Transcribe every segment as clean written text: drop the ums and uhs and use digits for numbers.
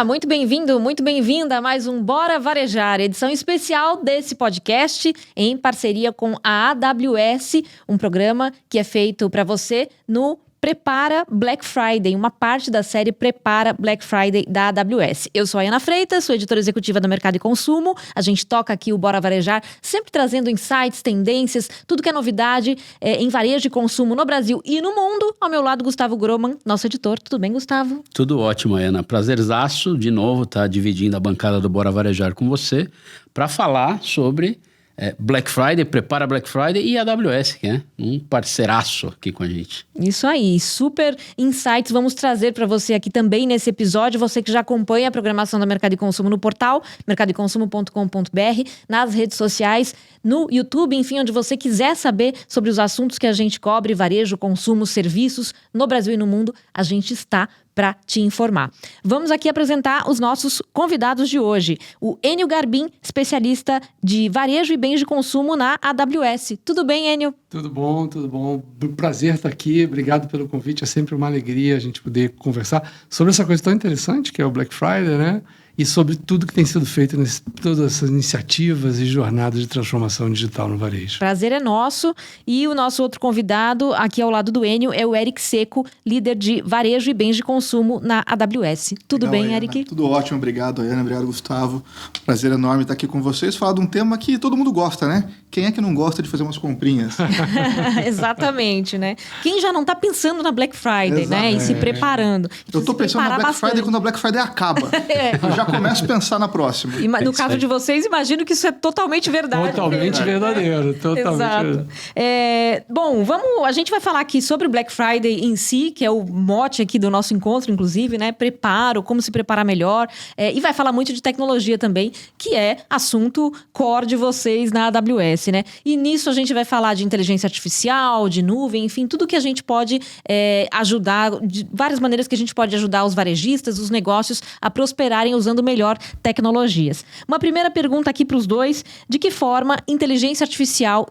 Olá, muito bem-vindo, muito bem-vinda a mais um Bora Varejar, edição especial desse podcast em parceria com a AWS, um programa que é feito para você no Prepara Black Friday, uma parte da série Prepara Black Friday da AWS. Eu sou a Ana Freitas, sou editora executiva do Mercado e Consumo. A gente toca aqui o Bora Varejar, sempre trazendo insights, tendências, tudo que é novidade em varejo e consumo no Brasil e no mundo. Ao meu lado, Gustavo Groman, nosso editor. Tudo bem, Gustavo? Tudo ótimo, Ana. Prazerzaço de novo estar dividindo a bancada do Bora Varejar com você para falar sobre Black Friday, Prepara Black Friday e a AWS, que é um parceiraço aqui com a gente. Isso aí, super insights vamos trazer para você aqui também nesse episódio. Você que já acompanha a programação da Mercado e Consumo no portal mercadoeconsumo.com.br, nas redes sociais, no YouTube, enfim, onde você quiser saber sobre os assuntos que a gente cobre, varejo, consumo, serviços, no Brasil e no mundo, a gente está para te informar. Vamos aqui apresentar os nossos convidados de hoje. O Enio Garbim, especialista de varejo e bens de consumo na AWS. Tudo bem, Enio? Tudo bom, tudo bom. Prazer estar aqui. Obrigado pelo convite. É sempre uma alegria a gente poder conversar sobre essa coisa tão interessante que é o Black Friday, né? E sobre tudo que tem sido feito todas essas iniciativas e jornadas de transformação digital no varejo. Prazer é nosso. E o nosso outro convidado aqui ao lado do Enio é o Eric Seco, líder de varejo e bens de consumo na AWS. Tudo Legal, bem, Ana. Eric? Tudo ótimo, obrigado, Ana, obrigado, Gustavo. Prazer enorme estar aqui com vocês, falar de um tema que todo mundo gosta, né? Quem é que não gosta de fazer umas comprinhas? Exatamente, né? Quem já não está pensando na Black Friday, né? E se preparando. Eu estou pensando na Black Friday quando a Black Friday acaba. Eu já começo a pensar na próxima. E no caso de vocês, imagino que isso é totalmente verdade. Totalmente verdadeiro. Exato. Bom, a gente vai falar aqui sobre o Black Friday em si, que é o mote aqui do nosso encontro, inclusive, né? Preparo, como se preparar melhor. E vai falar muito de tecnologia também, que é assunto core de vocês na AWS, né? E nisso a gente vai falar de inteligência artificial, de nuvem, enfim, tudo que a gente pode ajudar, de várias maneiras que a gente pode ajudar os varejistas, os negócios a prosperarem usando melhor tecnologias. Uma primeira pergunta aqui para os dois: de que forma inteligência artificial,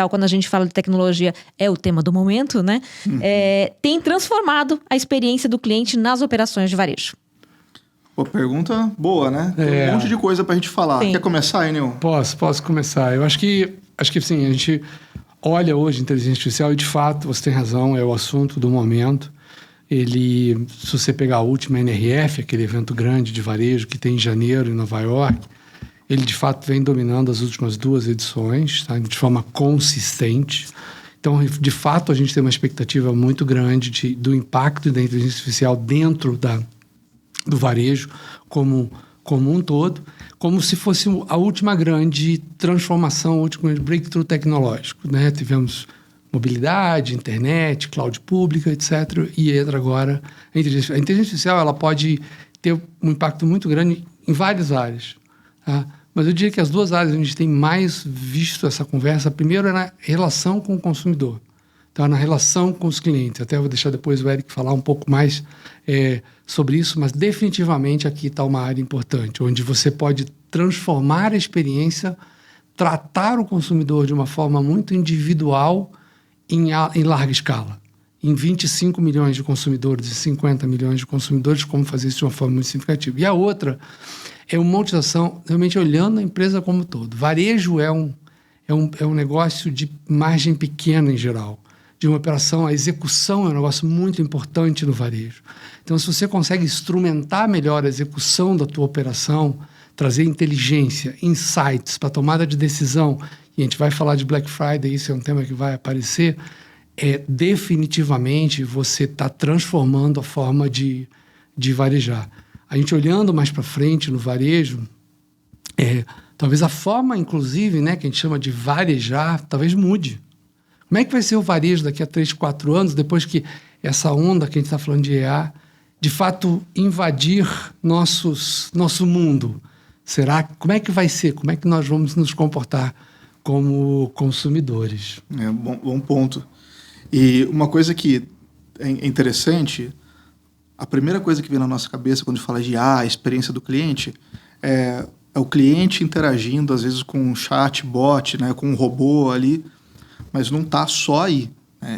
quando a gente fala de tecnologia, é o tema do momento, né? Tem transformado a experiência do cliente nas operações de varejo? Pô, pergunta boa, né? Tem um monte de coisa pra gente falar. Sim. Quer começar, Enio? Posso começar. Eu acho que sim, a gente olha hoje a inteligência artificial e, de fato, você tem razão, é o assunto do momento. Se você pegar a última NRF, aquele evento grande de varejo que tem em janeiro em Nova York, ele, de fato, vem dominando as últimas 2 edições, tá? De forma consistente. Então, de fato, a gente tem uma expectativa muito grande do impacto da inteligência artificial dentro do varejo como um todo, como se fosse a última grande transformação, o último grande breakthrough tecnológico, né? Tivemos mobilidade, internet, cloud pública, etc. E entra agora a inteligência artificial. Ela pode ter um impacto muito grande em várias áreas, tá? Mas eu diria que as 2 áreas onde a gente tem mais visto essa conversa, primeiro é na relação com o consumidor, tá? Na relação com os clientes. Até vou deixar depois o Eric falar um pouco mais sobre isso, mas definitivamente aqui está uma área importante, onde você pode transformar a experiência, tratar o consumidor de uma forma muito individual em larga escala. Em 25 milhões de consumidores e 50 milhões de consumidores, como fazer isso de uma forma muito significativa. E a outra é uma utilização realmente olhando a empresa como um todo. Varejo é um negócio de margem pequena em geral. De uma operação, a execução é um negócio muito importante no varejo. Então, se você consegue instrumentar melhor a execução da tua operação, trazer inteligência, insights para tomada de decisão, e a gente vai falar de Black Friday, isso é um tema que vai aparecer, definitivamente você está transformando a forma de varejar. A gente olhando mais para frente no varejo, talvez a forma, inclusive, né, que a gente chama de varejar, talvez mude. Como é que vai ser o varejo daqui a 3, 4 anos, depois que essa onda que a gente está falando de EA, de fato, invadir nosso mundo? Como é que vai ser? Como é que nós vamos nos comportar como consumidores? Bom ponto. E uma coisa que é interessante, a primeira coisa que vem na nossa cabeça quando a gente fala de a experiência do cliente, é o cliente interagindo, às vezes, com um chat, bot, né, com um robô ali, mas não está só aí.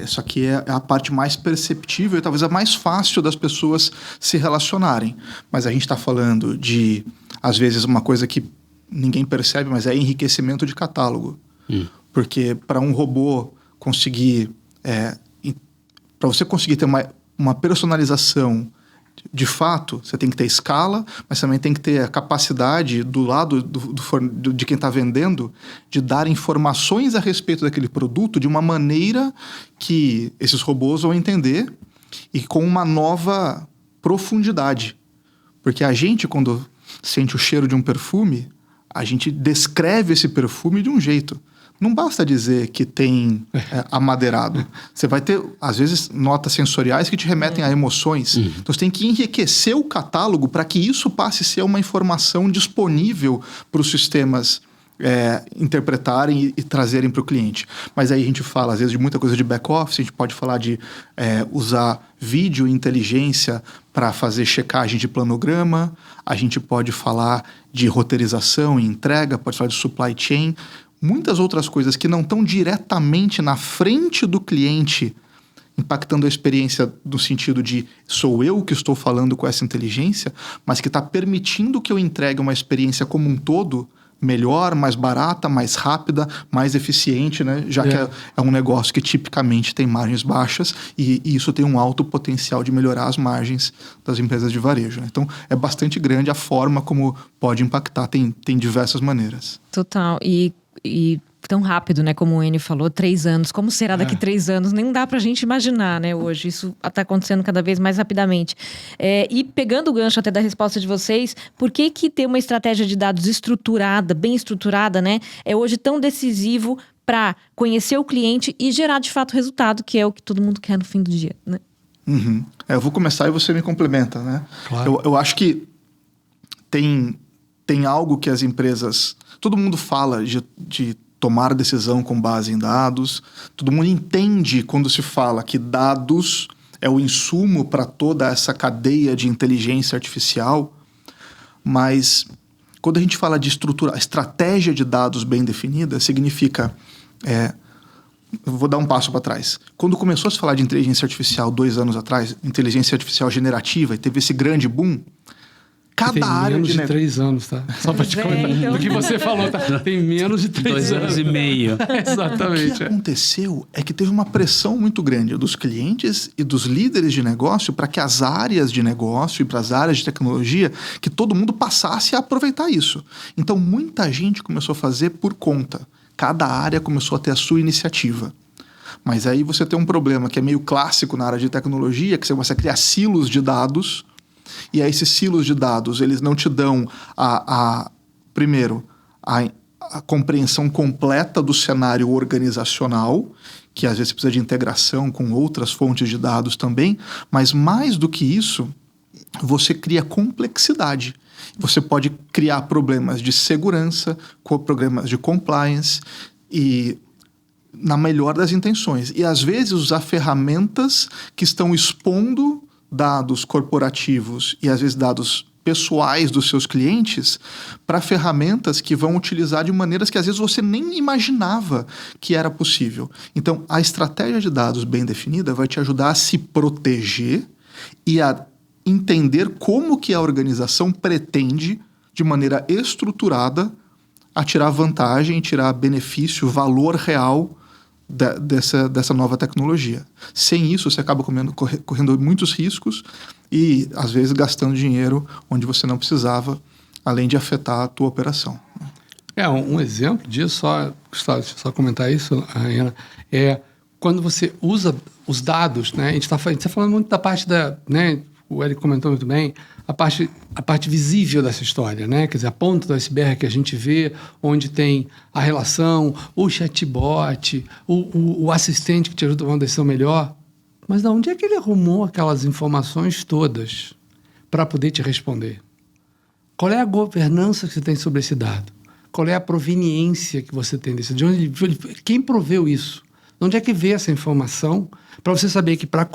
Isso aqui é a parte mais perceptível e talvez a mais fácil das pessoas se relacionarem. Mas a gente está falando de, às vezes, uma coisa que ninguém percebe, mas é enriquecimento de catálogo. Porque para um robô conseguir... para você conseguir ter uma personalização de fato, você tem que ter escala, mas também tem que ter a capacidade do lado de quem está vendendo de dar informações a respeito daquele produto de uma maneira que esses robôs vão entender e com uma nova profundidade. Porque a gente, quando sente o cheiro de um perfume, a gente descreve esse perfume de um jeito. Não basta dizer que tem amadeirado. Você vai ter, às vezes, notas sensoriais que te remetem a emoções. Então, você tem que enriquecer o catálogo para que isso passe a ser uma informação disponível para os sistemas interpretarem e trazerem para o cliente. Mas aí a gente fala, às vezes, de muita coisa de back-office. A gente pode falar de usar vídeo e inteligência para fazer checagem de planograma. A gente pode falar de roteirização e entrega. Pode falar de supply chain. Muitas outras coisas que não estão diretamente na frente do cliente, impactando a experiência no sentido de sou eu que estou falando com essa inteligência, mas que está permitindo que eu entregue uma experiência como um todo melhor, mais barata, mais rápida, mais eficiente, né? Já que é um negócio que tipicamente tem margens baixas e isso tem um alto potencial de melhorar as margens das empresas de varejo, né? Então, é bastante grande a forma como pode impactar, tem diversas maneiras. Total, e tão rápido, né? Como o Enio falou, 3 anos. Como será daqui 3 anos? Nem dá pra gente imaginar, né? Hoje, isso tá acontecendo cada vez mais rapidamente. E pegando o gancho até da resposta de vocês, por que ter uma estratégia de dados estruturada, bem estruturada, né? É hoje tão decisivo para conhecer o cliente e gerar, de fato, resultado, que é o que todo mundo quer no fim do dia, né? Eu vou começar e você me complementa, né? Claro. Eu acho que tem algo que as empresas... Todo mundo fala de tomar decisão com base em dados. Todo mundo entende quando se fala que dados é o insumo para toda essa cadeia de inteligência artificial. Mas quando a gente fala de estratégia de dados bem definida, significa... eu vou dar um passo para trás. Quando começou a se falar de inteligência artificial 2 anos atrás, inteligência artificial generativa, e teve esse grande boom... Cada área menos de 3 anos, tá? Só para te comentar. Então... O que você falou, tá? Tem menos de 3 anos. 2 anos e meio. Exatamente. O que aconteceu é que teve uma pressão muito grande dos clientes e dos líderes de negócio para que as áreas de negócio e para as áreas de tecnologia, que todo mundo passasse a aproveitar isso. Então, muita gente começou a fazer por conta. Cada área começou a ter a sua iniciativa. Mas aí você tem um problema que é meio clássico na área de tecnologia, que você começa a criar silos de dados. E aí esses silos de dados, eles não te dão primeiro, a compreensão completa do cenário organizacional, que às vezes precisa de integração com outras fontes de dados também, mas mais do que isso, você cria complexidade. Você pode criar problemas de segurança, problemas de compliance e... na melhor das intenções. E às vezes usar ferramentas que estão expondo dados corporativos e às vezes dados pessoais dos seus clientes para ferramentas que vão utilizar de maneiras que às vezes você nem imaginava que era possível. Então, a estratégia de dados bem definida vai te ajudar a se proteger e a entender como que a organização pretende, de maneira estruturada, a tirar vantagem, tirar benefício, valor real dessa nova tecnologia. Sem isso, você acaba correndo muitos riscos e, às vezes, gastando dinheiro onde você não precisava, além de afetar a tua operação. Um exemplo disso, Gustavo, deixa eu só comentar isso, Ana, é quando você usa os dados, né? A gente está falando muito da parte né? O Eric comentou muito bem, a parte visível dessa história, né? Quer dizer, a ponta do iceberg que a gente vê, onde tem a relação, o chatbot, o assistente que te ajuda a tomar uma decisão melhor. Mas de onde é que ele arrumou aquelas informações todas para poder te responder? Qual é a governança que você tem sobre esse dado? Qual é a proveniência que você tem desse? Quem proveu isso? De onde é que veio essa informação? Para você saber que para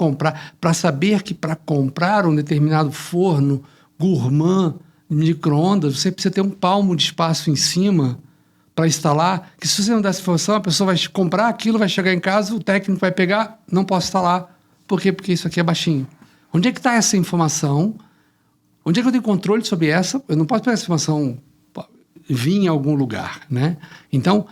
comprar um determinado forno gourmand, micro-ondas, você precisa ter um palmo de espaço em cima para instalar, que se você não der essa informação, a pessoa vai comprar aquilo, vai chegar em casa, o técnico vai pegar, não posso instalar. Por quê? Porque isso aqui é baixinho. Onde é que está essa informação? Onde é que eu tenho controle sobre essa? Eu não posso pegar essa informação vir em algum lugar, né? Então,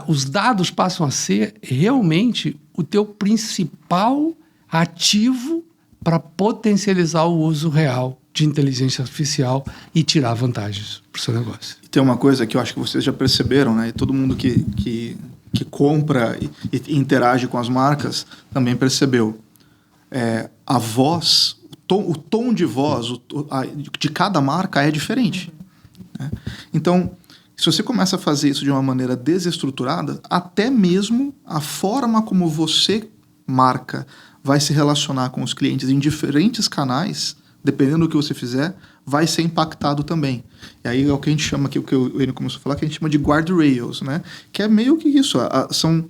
os dados passam a ser realmente o teu principal ativo para potencializar o uso real de inteligência artificial e tirar vantagens para o seu negócio. E tem uma coisa que eu acho que vocês já perceberam, né? E todo mundo que compra e interage com as marcas também percebeu. A voz, o tom de voz de cada marca é diferente. Né? Então, se você começa a fazer isso de uma maneira desestruturada, até mesmo a forma como você, marca, vai se relacionar com os clientes em diferentes canais, dependendo do que você fizer, vai ser impactado também. E aí é o que a gente chama, que o Enio começou a falar, que a gente chama de guardrails, né? Que é meio que isso, são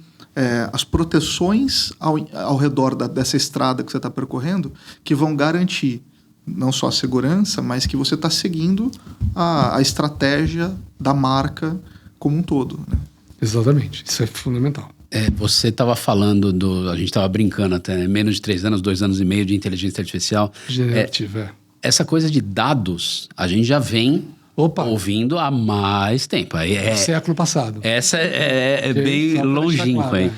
as proteções ao redor dessa estrada que você está percorrendo, que vão garantir não só a segurança, mas que você está seguindo a estratégia da marca como um todo. Né? Exatamente, isso é fundamental. Você estava falando a gente estava brincando até, né? Menos de 3 anos, 2 anos e meio de inteligência artificial. Generativa. Essa coisa de dados, a gente já vem ouvindo há mais tempo. Século passado. Essa é bem longínqua aí.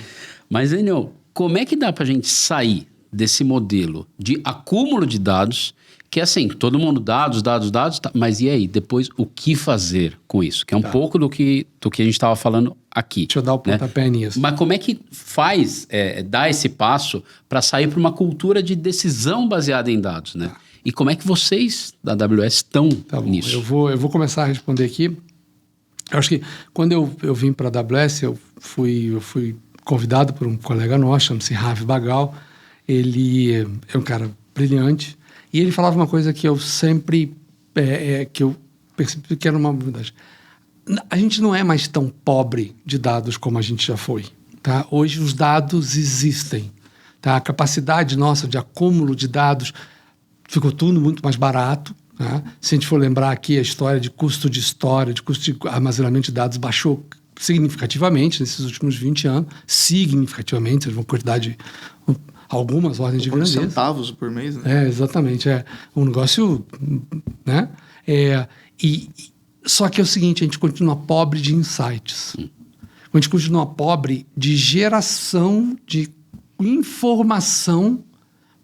Mas, Enio, como é que dá para a gente sair desse modelo de acúmulo de dados, que é assim, todo mundo dados, tá, mas e aí, depois o que fazer com isso? Que é um pouco do que a gente estava falando aqui. Deixa eu dar o pontapé nisso. Mas como é que faz, dar esse passo para sair para uma cultura de decisão baseada em dados, né? E como é que vocês da AWS estão nisso? Eu vou começar a responder aqui. Eu acho que quando eu vim para a AWS, eu fui convidado por um colega nosso, chama-se Ravi Bagal. Ele é um cara brilhante. E ele falava uma coisa que eu sempre... que eu percebi que era uma verdade. A gente não é mais tão pobre de dados como a gente já foi. Tá? Hoje os dados existem. Tá? A capacidade nossa de acúmulo de dados ficou tudo muito mais barato. Tá? Se a gente for lembrar aqui a história de custo de armazenamento de dados baixou significativamente nesses últimos 20 anos. Significativamente, uma quantidade... algumas ordens de grandeza. Centavos por mês, né? Exatamente. Um negócio, né? Só que é o seguinte, a gente continua pobre de insights. A gente continua pobre de geração de informação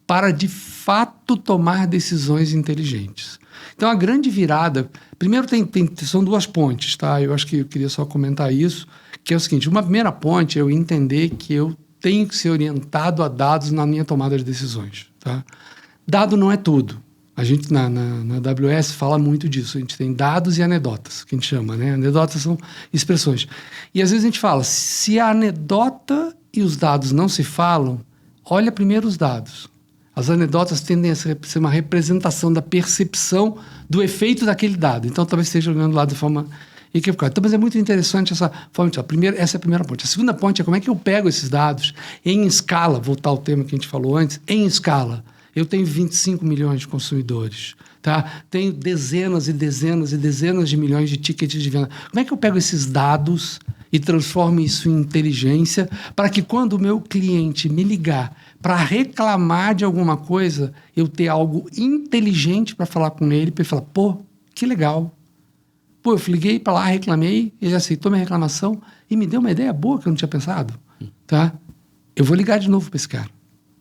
para, de fato, tomar decisões inteligentes. Então, a grande virada... Primeiro, são 2 pontes, tá? Eu acho que eu queria só comentar isso, que é o seguinte, uma primeira ponte é eu entender que eu tenho que ser orientado a dados na minha tomada de decisões. Tá? Dado não é tudo. A gente, na AWS, fala muito disso. A gente tem dados e anedotas, que a gente chama. Né? Anedotas são expressões. E, às vezes, a gente fala, se a anedota e os dados não se falam, olha primeiro os dados. As anedotas tendem a ser uma representação da percepção do efeito daquele dado. Então, talvez esteja olhando lá de forma... Então, mas é muito interessante essa forma. Essa é a primeira ponte. A segunda ponte é como é que eu pego esses dados em escala, voltar ao tema que a gente falou antes, em escala. Eu tenho 25 milhões de consumidores, tá? Tenho dezenas e dezenas e dezenas de milhões de tickets de venda. Como é que eu pego esses dados e transformo isso em inteligência para que quando o meu cliente me ligar para reclamar de alguma coisa, eu ter algo inteligente para falar com ele, para ele falar, pô, que legal. Pô, eu liguei para lá, reclamei, ele aceitou minha reclamação e me deu uma ideia boa que eu não tinha pensado, tá? Eu vou ligar de novo para esse cara,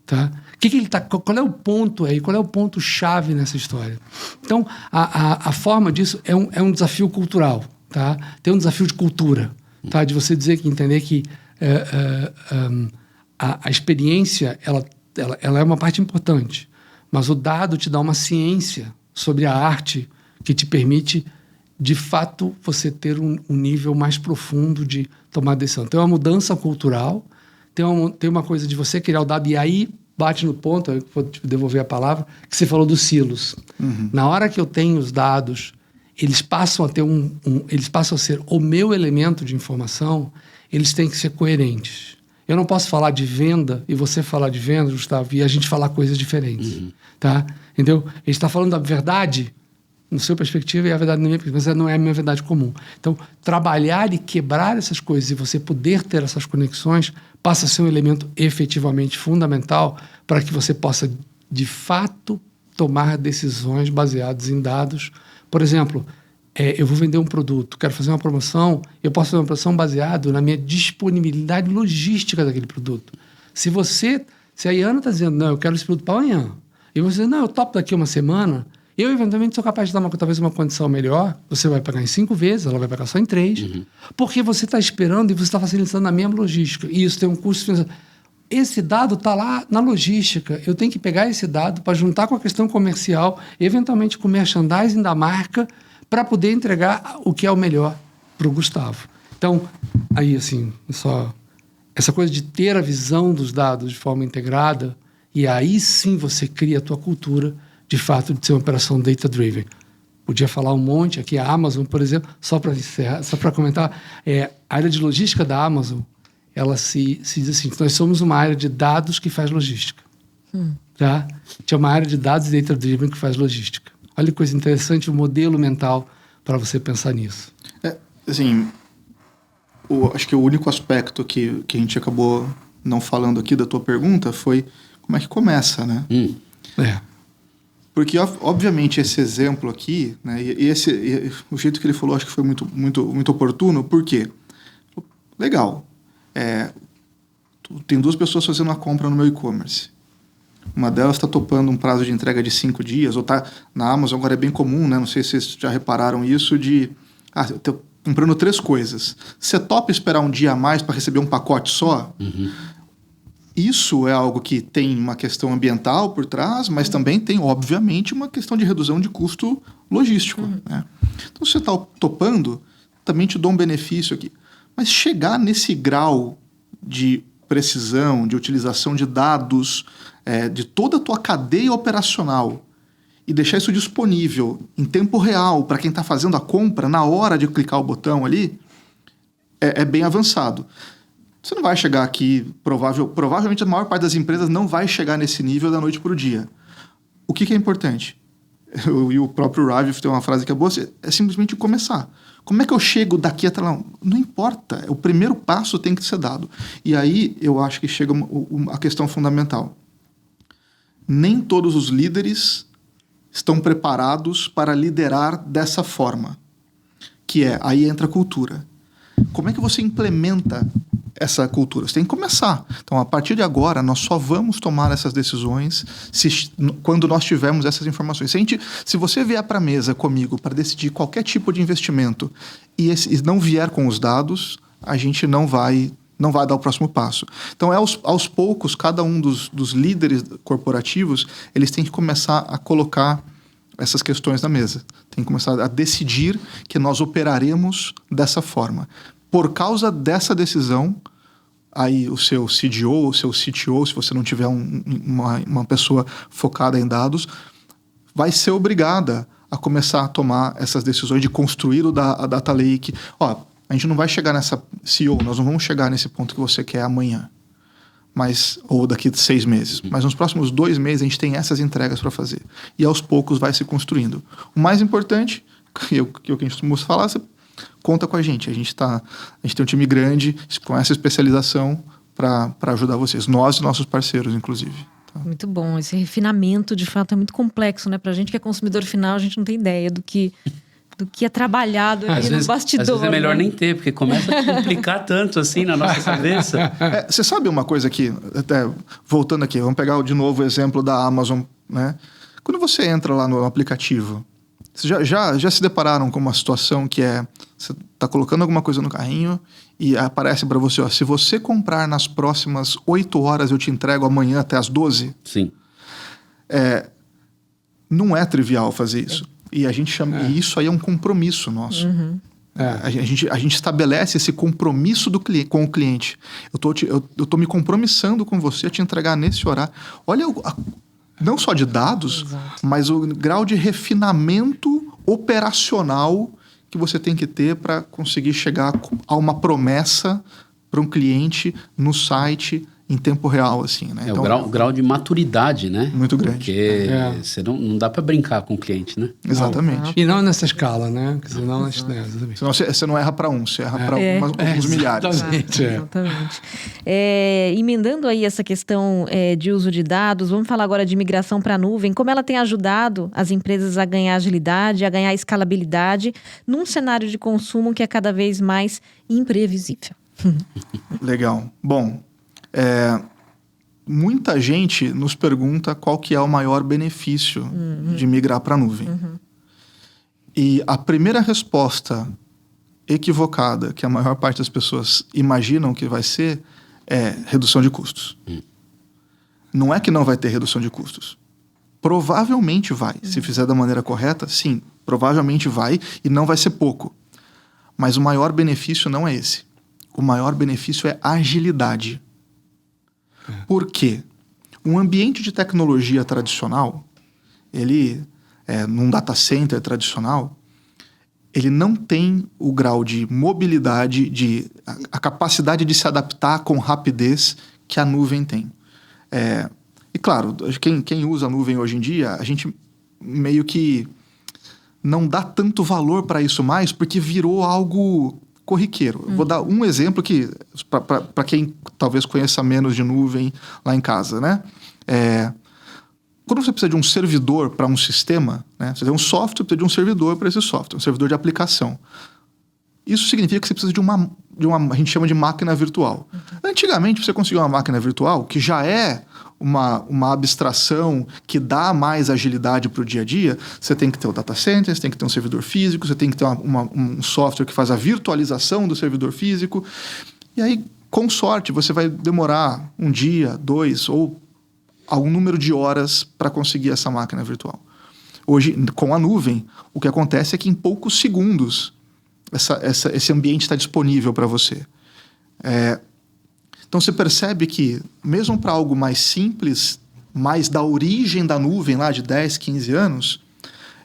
tá? Que ele tá, qual é o ponto aí? Qual é o ponto-chave nessa história? Então, a forma disso é um desafio cultural, tá? Tem um desafio de cultura, tá? De você entender que a experiência, ela é uma parte importante, mas o dado te dá uma ciência sobre a arte que te permite de fato, você ter um nível mais profundo de tomar decisão. Tem uma mudança cultural, tem uma coisa de você criar o dado, e aí bate no ponto, eu vou te devolver a palavra, que você falou dos silos. Na hora que eu tenho os dados, eles passam a ter eles passam a ser o meu elemento de informação, eles têm que ser coerentes. Eu não posso falar de venda e você falar de venda, Gustavo, e a gente falar coisas diferentes. Tá? Entendeu? A gente está falando da verdade, no seu perspectiva, e a verdade na minha perspectiva, mas não é a minha verdade comum. Então, trabalhar e quebrar essas coisas e você poder ter essas conexões passa a ser um elemento efetivamente fundamental para que você possa, de fato, tomar decisões baseadas em dados. Por exemplo, eu vou vender um produto, quero fazer uma promoção, eu posso fazer uma promoção baseada na minha disponibilidade logística daquele produto. Se a Iana está dizendo, não, eu quero esse produto para amanhã, e você diz, não, eu topo daqui uma semana, eu eventualmente sou capaz de dar talvez uma condição melhor, você vai pagar em 5 vezes, ela vai pagar só em 3, porque você está esperando e você está facilitando a mesma logística, e isso tem um custo financeiro. Esse dado está lá na logística, eu tenho que pegar esse dado para juntar com a questão comercial, eventualmente com o merchandising da marca, para poder entregar o que é o melhor para o Gustavo. Então, aí assim, essa coisa de ter a visão dos dados de forma integrada, e aí sim você cria a tua cultura, de fato, de ser uma operação data-driven. Podia falar um monte aqui, a Amazon, por exemplo, só para encerrar, só para comentar, a área de logística da Amazon, ela se diz assim, nós somos uma área de dados que faz logística. Tá? Tinha uma área de dados data-driven que faz logística. Olha que coisa interessante, o modelo mental para você pensar nisso. Assim, acho que o único aspecto que a gente acabou não falando aqui da tua pergunta foi como é que começa, né? Porque, obviamente, esse exemplo aqui, né, o jeito que ele falou, acho que foi muito, muito, muito oportuno. Por quê? Legal. Tem 2 pessoas fazendo uma compra no meu e-commerce. Uma delas está topando um prazo de entrega de 5 dias, ou tá na Amazon agora é bem comum, né? Não sei se vocês já repararam isso, eu tô comprando 3 coisas. Você topa esperar um dia a mais para receber um pacote só? Isso é algo que tem uma questão ambiental por trás, mas também tem, obviamente, uma questão de redução de custo logístico. Né? Então, se você está topando, também te dou um benefício aqui. Mas chegar nesse grau de precisão, de utilização de dados, de toda a tua cadeia operacional, e deixar isso disponível em tempo real para quem está fazendo a compra, na hora de clicar o botão ali, é bem avançado. Você não vai chegar aqui, provavelmente a maior parte das empresas não vai chegar nesse nível da noite para o dia. O que é importante? E o próprio Ravi tem uma frase que é boa, é simplesmente começar. Como é que eu chego daqui até lá? Não importa, o primeiro passo tem que ser dado. E aí eu acho que chega a questão fundamental. Nem todos os líderes estão preparados para liderar dessa forma. Aí entra a cultura. Como é que você implementa essa cultura? Você tem que começar. Então, a partir de agora, nós só vamos tomar essas decisões quando nós tivermos essas informações. Se você vier para a mesa comigo para decidir qualquer tipo de investimento e não vier com os dados, a gente não vai dar o próximo passo. Então, aos poucos, cada um dos líderes corporativos, eles têm que começar a colocar essas questões na mesa. Tem que começar a decidir que nós operaremos dessa forma. Por causa dessa decisão, aí o seu CDO, o seu CTO, se você não tiver uma pessoa focada em dados, vai ser obrigada a começar a tomar essas decisões de construir a Data Lake. A gente não vai chegar nessa CEO, nós não vamos chegar nesse ponto que você quer amanhã, ou daqui a 6 meses. Mas nos próximos 2 meses a gente tem essas entregas para fazer. E aos poucos vai se construindo. O mais importante, que é o que a gente costuma falar, você conta com a gente. A gente tem um time grande com essa especialização para ajudar vocês. Nós e nossos parceiros, inclusive. Tá? Muito bom. Esse refinamento, de fato, é muito complexo, né? Pra gente que é consumidor final, a gente não tem ideia do que é trabalhado ali no bastidor. Às vezes é melhor né? nem ter, porque começa a complicar tanto assim na nossa cabeça. Você sabe uma coisa aqui, até voltando aqui, vamos pegar de novo o exemplo da Amazon, né? Quando você entra lá no aplicativo, vocês já se depararam com uma situação que você está colocando alguma coisa no carrinho e aparece para você, se você comprar nas próximas 8 horas, eu te entrego amanhã até as 12? Sim. Não é trivial fazer isso. E a gente chama, e isso aí é um compromisso nosso. A gente estabelece esse compromisso com o cliente. Eu tô me compromissando com você a te entregar nesse horário. Olha, não só de dados, Exato. mas o grau de refinamento operacional que você tem que ter para conseguir chegar a uma promessa para um cliente no site em tempo real, assim, né? Então, o grau de maturidade, né? Muito grande. Porque você não dá para brincar com o cliente, né? Exatamente. E não nessa escala, né? Senão, exatamente. Senão você não erra para um, você erra para alguns milhares. Exatamente. Exatamente. Emendando aí essa questão de uso de dados, vamos falar agora de migração para a nuvem, como ela tem ajudado as empresas a ganhar agilidade, a ganhar escalabilidade, num cenário de consumo que é cada vez mais imprevisível. Legal. Bom, muita gente nos pergunta qual que é o maior benefício de migrar para a nuvem. E a primeira resposta equivocada que a maior parte das pessoas imaginam que vai ser é redução de custos. Não é que não vai ter redução de custos. Provavelmente vai. Se fizer da maneira correta, sim, provavelmente vai e não vai ser pouco. Mas o maior benefício não é esse. O maior benefício é agilidade. Por quê? Um ambiente de tecnologia tradicional, num data center tradicional, ele não tem o grau de mobilidade, a capacidade de se adaptar com rapidez que a nuvem tem. E claro, quem usa a nuvem hoje em dia, a gente meio que não dá tanto valor para isso mais, porque virou algo corriqueiro. Vou dar um exemplo que para quem talvez conheça menos de nuvem lá em casa, né? Quando você precisa de um servidor para um sistema, né? Você tem um software, precisa de um servidor para esse software, um servidor de aplicação. Isso significa que você precisa de uma a gente chama de máquina virtual. Antigamente, você conseguia uma máquina virtual, que já é uma abstração que dá mais agilidade para o dia a dia, você tem que ter o data center, você tem que ter um servidor físico, você tem que ter um software que faz a virtualização do servidor físico. E aí, com sorte, você vai demorar 1 dia, 2 ou algum número de horas para conseguir essa máquina virtual. Hoje, com a nuvem, o que acontece é que em poucos segundos esse ambiente está disponível para você. Então você percebe que, mesmo para algo mais simples, mais da origem da nuvem, lá de 10, 15 anos,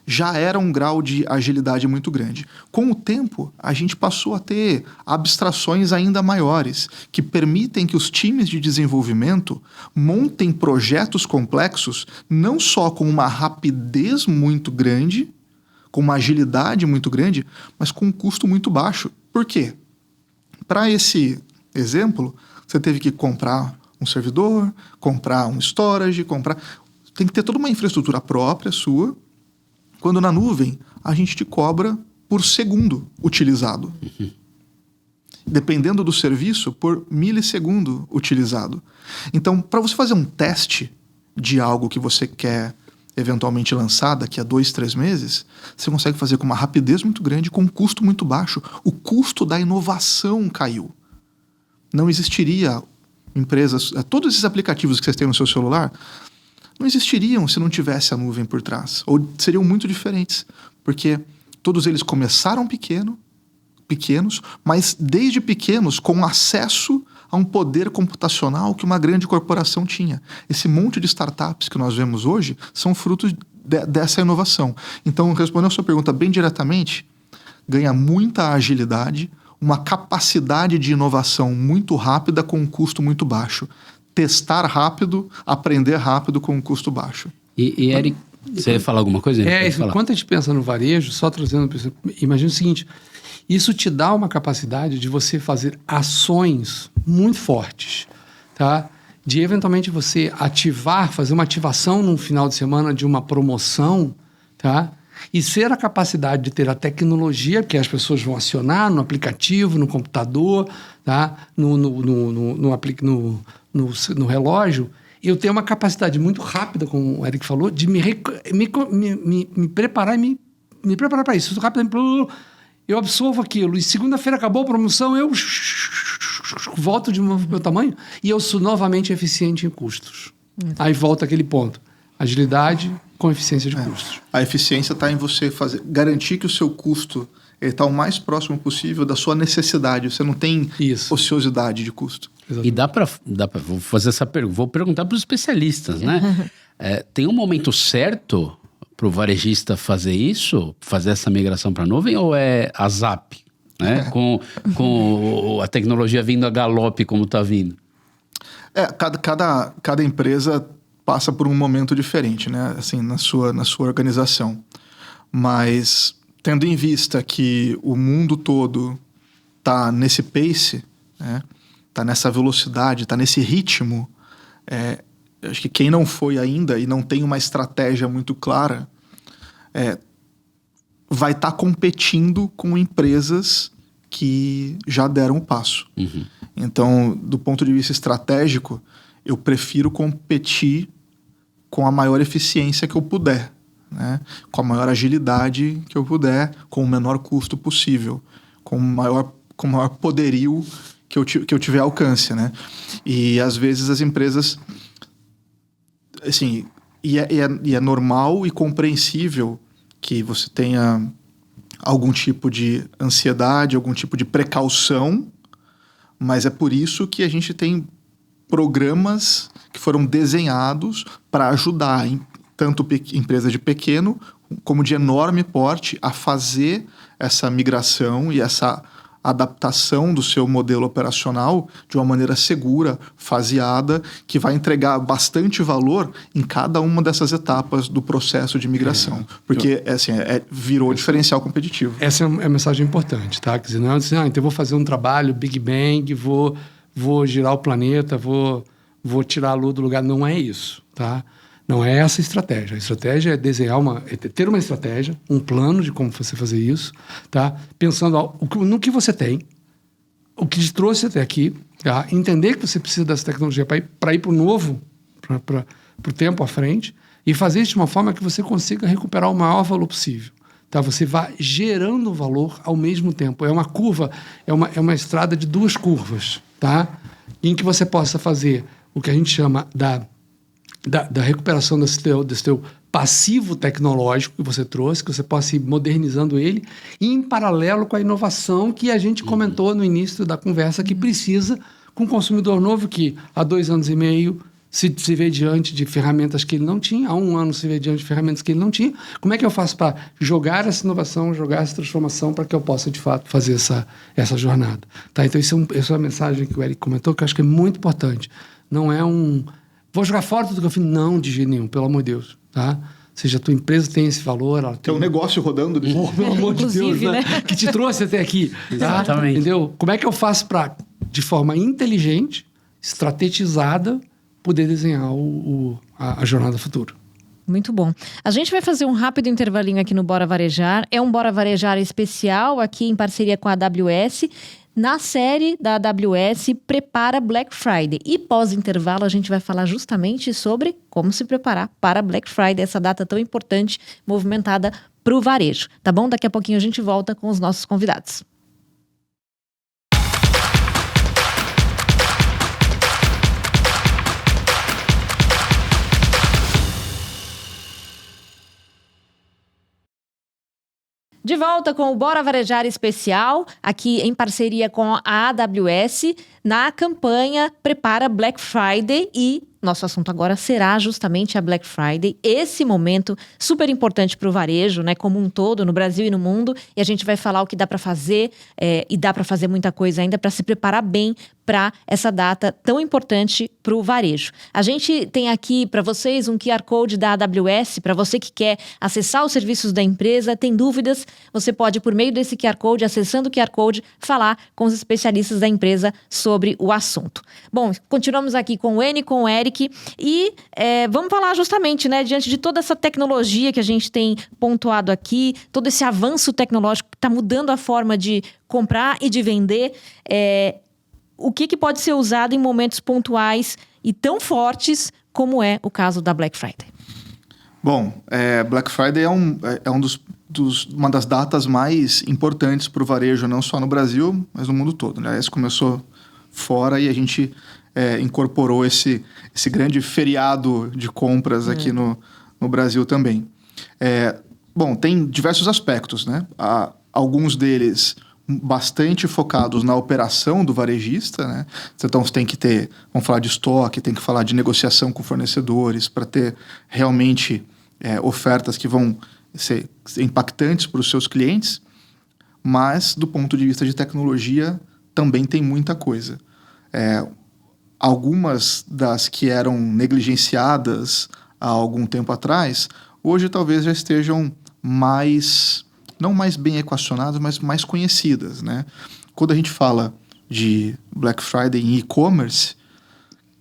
já era um grau de agilidade muito grande. Com o tempo, a gente passou a ter abstrações ainda maiores, que permitem que os times de desenvolvimento montem projetos complexos, não só com uma rapidez muito grande, com uma agilidade muito grande, mas com um custo muito baixo. Por quê? Para esse exemplo, você teve que comprar um servidor, comprar um storage, tem que ter toda uma infraestrutura própria sua, quando na nuvem a gente te cobra por segundo utilizado. Dependendo do serviço, por milissegundo utilizado. Então, para você fazer um teste de algo que você quer eventualmente lançar daqui a 2, 3 meses, você consegue fazer com uma rapidez muito grande, com um custo muito baixo. O custo da inovação caiu. Não existiria empresas... Todos esses aplicativos que vocês têm no seu celular não existiriam se não tivesse a nuvem por trás. Ou seriam muito diferentes. Porque todos eles começaram pequenos, mas desde pequenos com acesso a um poder computacional que uma grande corporação tinha. Esse monte de startups que nós vemos hoje são frutos dessa inovação. Então, respondendo a sua pergunta bem diretamente, ganha muita agilidade, uma capacidade de inovação muito rápida com um custo muito baixo. Testar rápido, aprender rápido com um custo baixo. E Eric, você ia falar alguma coisa? Enquanto a gente pensa no varejo, só trazendo... Imagina o seguinte... Isso te dá uma capacidade de você fazer ações muito fortes, tá? De eventualmente você fazer uma ativação no final de semana de uma promoção, tá? E ser a capacidade de ter a tecnologia que as pessoas vão acionar no aplicativo, no computador, tá? No relógio. Eu tenho uma capacidade muito rápida, como o Eric falou, de me preparar e me preparar para isso. Rapidamente... Eu absorvo aquilo e segunda-feira acabou a promoção, eu volto de novo pro meu tamanho e eu sou novamente eficiente em custos. Aí volta aquele ponto. Agilidade com eficiência de custos. A eficiência está em você garantir que o seu custo está o mais próximo possível da sua necessidade. Você não tem ociosidade de custo. Exatamente. E vou fazer essa pergunta, vou perguntar para os especialistas, né? Tem um momento certo para o varejista fazer isso, fazer essa migração para a nuvem, ou é a ZAP, né? Com a tecnologia vindo a galope como está vindo? Cada empresa passa por um momento diferente, né? Assim, na sua organização. Mas, tendo em vista que o mundo todo está nesse pace, né? Está nessa velocidade, está nesse ritmo, acho que quem não foi ainda e não tem uma estratégia muito clara vai estar competindo com empresas que já deram o passo. Uhum. Então, do ponto de vista estratégico, eu prefiro competir com a maior eficiência que eu puder, né? Com a maior agilidade que eu puder, com o menor custo possível, com o maior poderio que eu tiver alcance, né? E às vezes as empresas, assim, e é normal e compreensível que você tenha algum tipo de ansiedade, algum tipo de precaução, mas é por isso que a gente tem programas que foram desenhados para ajudar tanto empresas de pequeno como de enorme porte a fazer essa migração e essa adaptação do seu modelo operacional de uma maneira segura, faseada, que vai entregar bastante valor em cada uma dessas etapas do processo de migração. Porque virou diferencial competitivo. Essa é a mensagem importante, tá? Quer dizer, não é assim, então eu vou fazer um trabalho Big Bang, vou girar o planeta, vou tirar a lua do lugar. Não é isso, tá? Não é essa a estratégia. A estratégia é desenhar ter uma estratégia, um plano de como você fazer isso, tá? Pensando no que você tem, o que te trouxe até aqui, tá? Entender que você precisa dessa tecnologia para ir para o novo, para o tempo à frente, e fazer isso de uma forma que você consiga recuperar o maior valor possível. Tá? Você vai gerando valor ao mesmo tempo. É uma curva, é uma estrada de duas curvas, tá? Em que você possa fazer o que a gente chama da recuperação desse teu passivo tecnológico que você trouxe, que você possa ir modernizando ele, e em paralelo com a inovação que a gente comentou no início da conversa, que precisa, com um consumidor novo que há 2 anos e meio se vê diante de ferramentas que ele não tinha, há 1 ano se vê diante de ferramentas que ele não tinha. Como é que eu faço para jogar essa inovação, jogar essa transformação para que eu possa, de fato, fazer essa jornada? Tá? Então, essa é uma mensagem que o Eric comentou, que eu acho que é muito importante. Não é vou jogar fora tudo que eu fiz. Não, de jeito nenhum, pelo amor de Deus. Tá? Ou seja, a tua empresa tem esse valor. Ela tem um negócio rodando. Pelo amor de Deus, né? Que te trouxe até aqui. Tá? Exatamente. Entendeu? Como é que eu faço para, de forma inteligente, estrategizada, poder desenhar a jornada futura? Muito bom. A gente vai fazer um rápido intervalinho aqui no Bora Varejar. É um Bora Varejar especial aqui em parceria com a AWS. Na série da AWS, Prepara Black Friday. E pós-intervalo, a gente vai falar justamente sobre como se preparar para Black Friday, essa data tão importante, movimentada para o varejo. Tá bom? Daqui a pouquinho a gente volta com os nossos convidados. De volta com o Bora Varejar especial, aqui em parceria com a AWS, na campanha Prepara Black Friday, e nosso assunto agora será justamente a Black Friday, esse momento super importante para o varejo, né, como um todo, no Brasil e no mundo, e a gente vai falar o que dá para fazer, e dá para fazer muita coisa ainda para se preparar bem para essa data tão importante para o varejo. A gente tem aqui para vocês um QR Code da AWS, para você que quer acessar os serviços da empresa, tem dúvidas, você pode, por meio desse QR Code, acessando o QR Code, falar com os especialistas da empresa sobre o assunto. Bom, continuamos aqui com o Eni, com o Eric, e vamos falar justamente, né, diante de toda essa tecnologia que a gente tem pontuado aqui, todo esse avanço tecnológico que está mudando a forma de comprar e de vender, o que pode ser usado em momentos pontuais e tão fortes como é o caso da Black Friday? Bom, Black Friday é uma das datas mais importantes para o varejo, não só no Brasil, mas no mundo todo, né? Isso começou fora e a gente incorporou esse grande feriado de compras aqui no Brasil também. Bom, tem diversos aspectos, né? Alguns deles bastante focados na operação do varejista, né? Então você tem que ter, vamos falar de estoque, tem que falar de negociação com fornecedores para ter realmente ofertas que vão ser impactantes para os seus clientes, mas do ponto de vista de tecnologia também tem muita coisa. algumas das que eram negligenciadas há algum tempo atrás, hoje talvez já estejam não mais bem equacionadas, mas mais conhecidas, né? Quando a gente fala de Black Friday em e-commerce,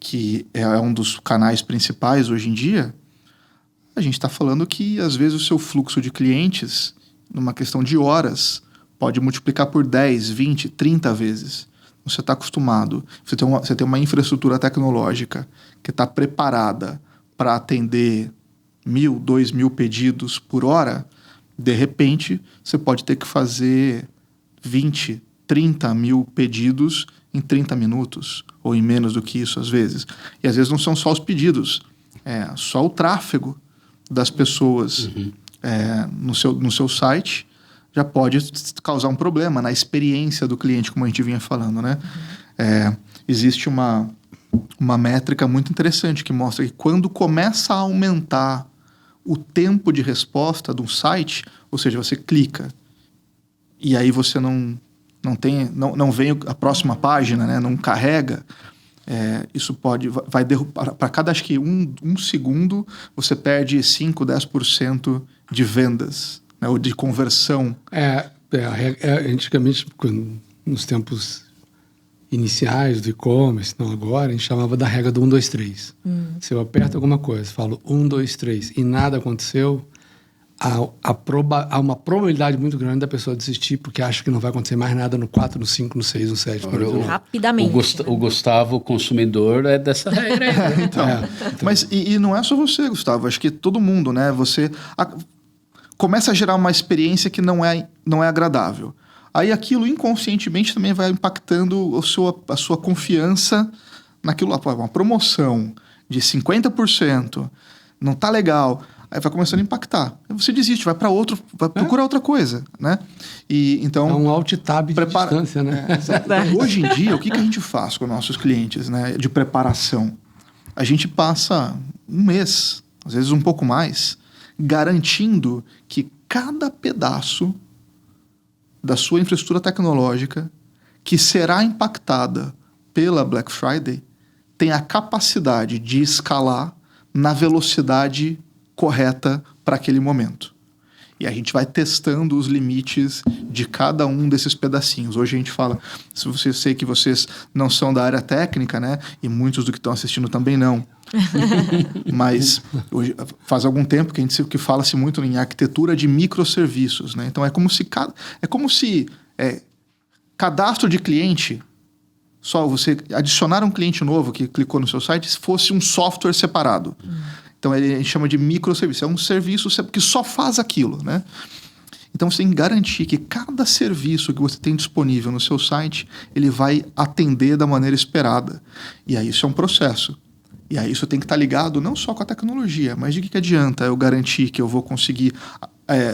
que é um dos canais principais hoje em dia, a gente está falando que, às vezes, o seu fluxo de clientes, numa questão de horas, pode multiplicar por 10, 20, 30 vezes. Você está acostumado, você tem uma infraestrutura tecnológica que está preparada para atender 1.000, 2.000 pedidos por hora. De repente, você pode ter que fazer 20, 30 mil pedidos em 30 minutos, ou em menos do que isso, às vezes. E às vezes não são só os pedidos, só o tráfego das pessoas no seu site já pode causar um problema na experiência do cliente, como a gente vinha falando, né? Existe uma métrica muito interessante que mostra que quando começa a aumentar o tempo de resposta de um site, ou seja, você clica e aí você não vem a próxima página, né? Não carrega, isso vai derrubar, para cada, acho que um segundo, você perde 5, 10% de vendas, né? Ou de conversão. Antigamente, nos tempos iniciais do e-commerce, não agora, a gente chamava da regra do 1, 2, 3. Se eu aperto alguma coisa, falo 1, 2, 3 e nada aconteceu, há uma probabilidade muito grande da pessoa desistir porque acha que não vai acontecer mais nada no 4, no 5, no 6, no 7. Rapidamente. O Gustavo, consumidor, é dessa regra. Então, mas e não é só você, Gustavo. Acho que todo mundo, né? Você começa a gerar uma experiência que não é agradável. Aí aquilo inconscientemente também vai impactando a sua confiança naquilo lá. Uma promoção de 50%, não tá legal. Aí vai começando a impactar. Aí você desiste, vai procurar outra coisa, né? E então é um alt-tab de distância, né? Hoje em dia, o que a gente faz com nossos clientes, né, de preparação? A gente passa um mês, às vezes um pouco mais, garantindo que cada pedaço da sua infraestrutura tecnológica que será impactada pela Black Friday tem a capacidade de escalar na velocidade correta para aquele momento. E a gente vai testando os limites de cada um desses pedacinhos. Hoje a gente fala, eu sei que vocês não são da área técnica, né? E muitos do que estão assistindo também não. Mas hoje, faz algum tempo que fala-se muito em arquitetura de microserviços, né? Então é como se cadastro de cliente, só você adicionar um cliente novo que clicou no seu site, fosse um software separado. Então, a gente chama de microserviço. É um serviço que só faz aquilo, né? Então, você tem que garantir que cada serviço que você tem disponível no seu site, ele vai atender da maneira esperada. E aí, isso é um processo. E aí, isso tem que estar ligado não só com a tecnologia, mas de que adianta eu garantir que eu vou conseguir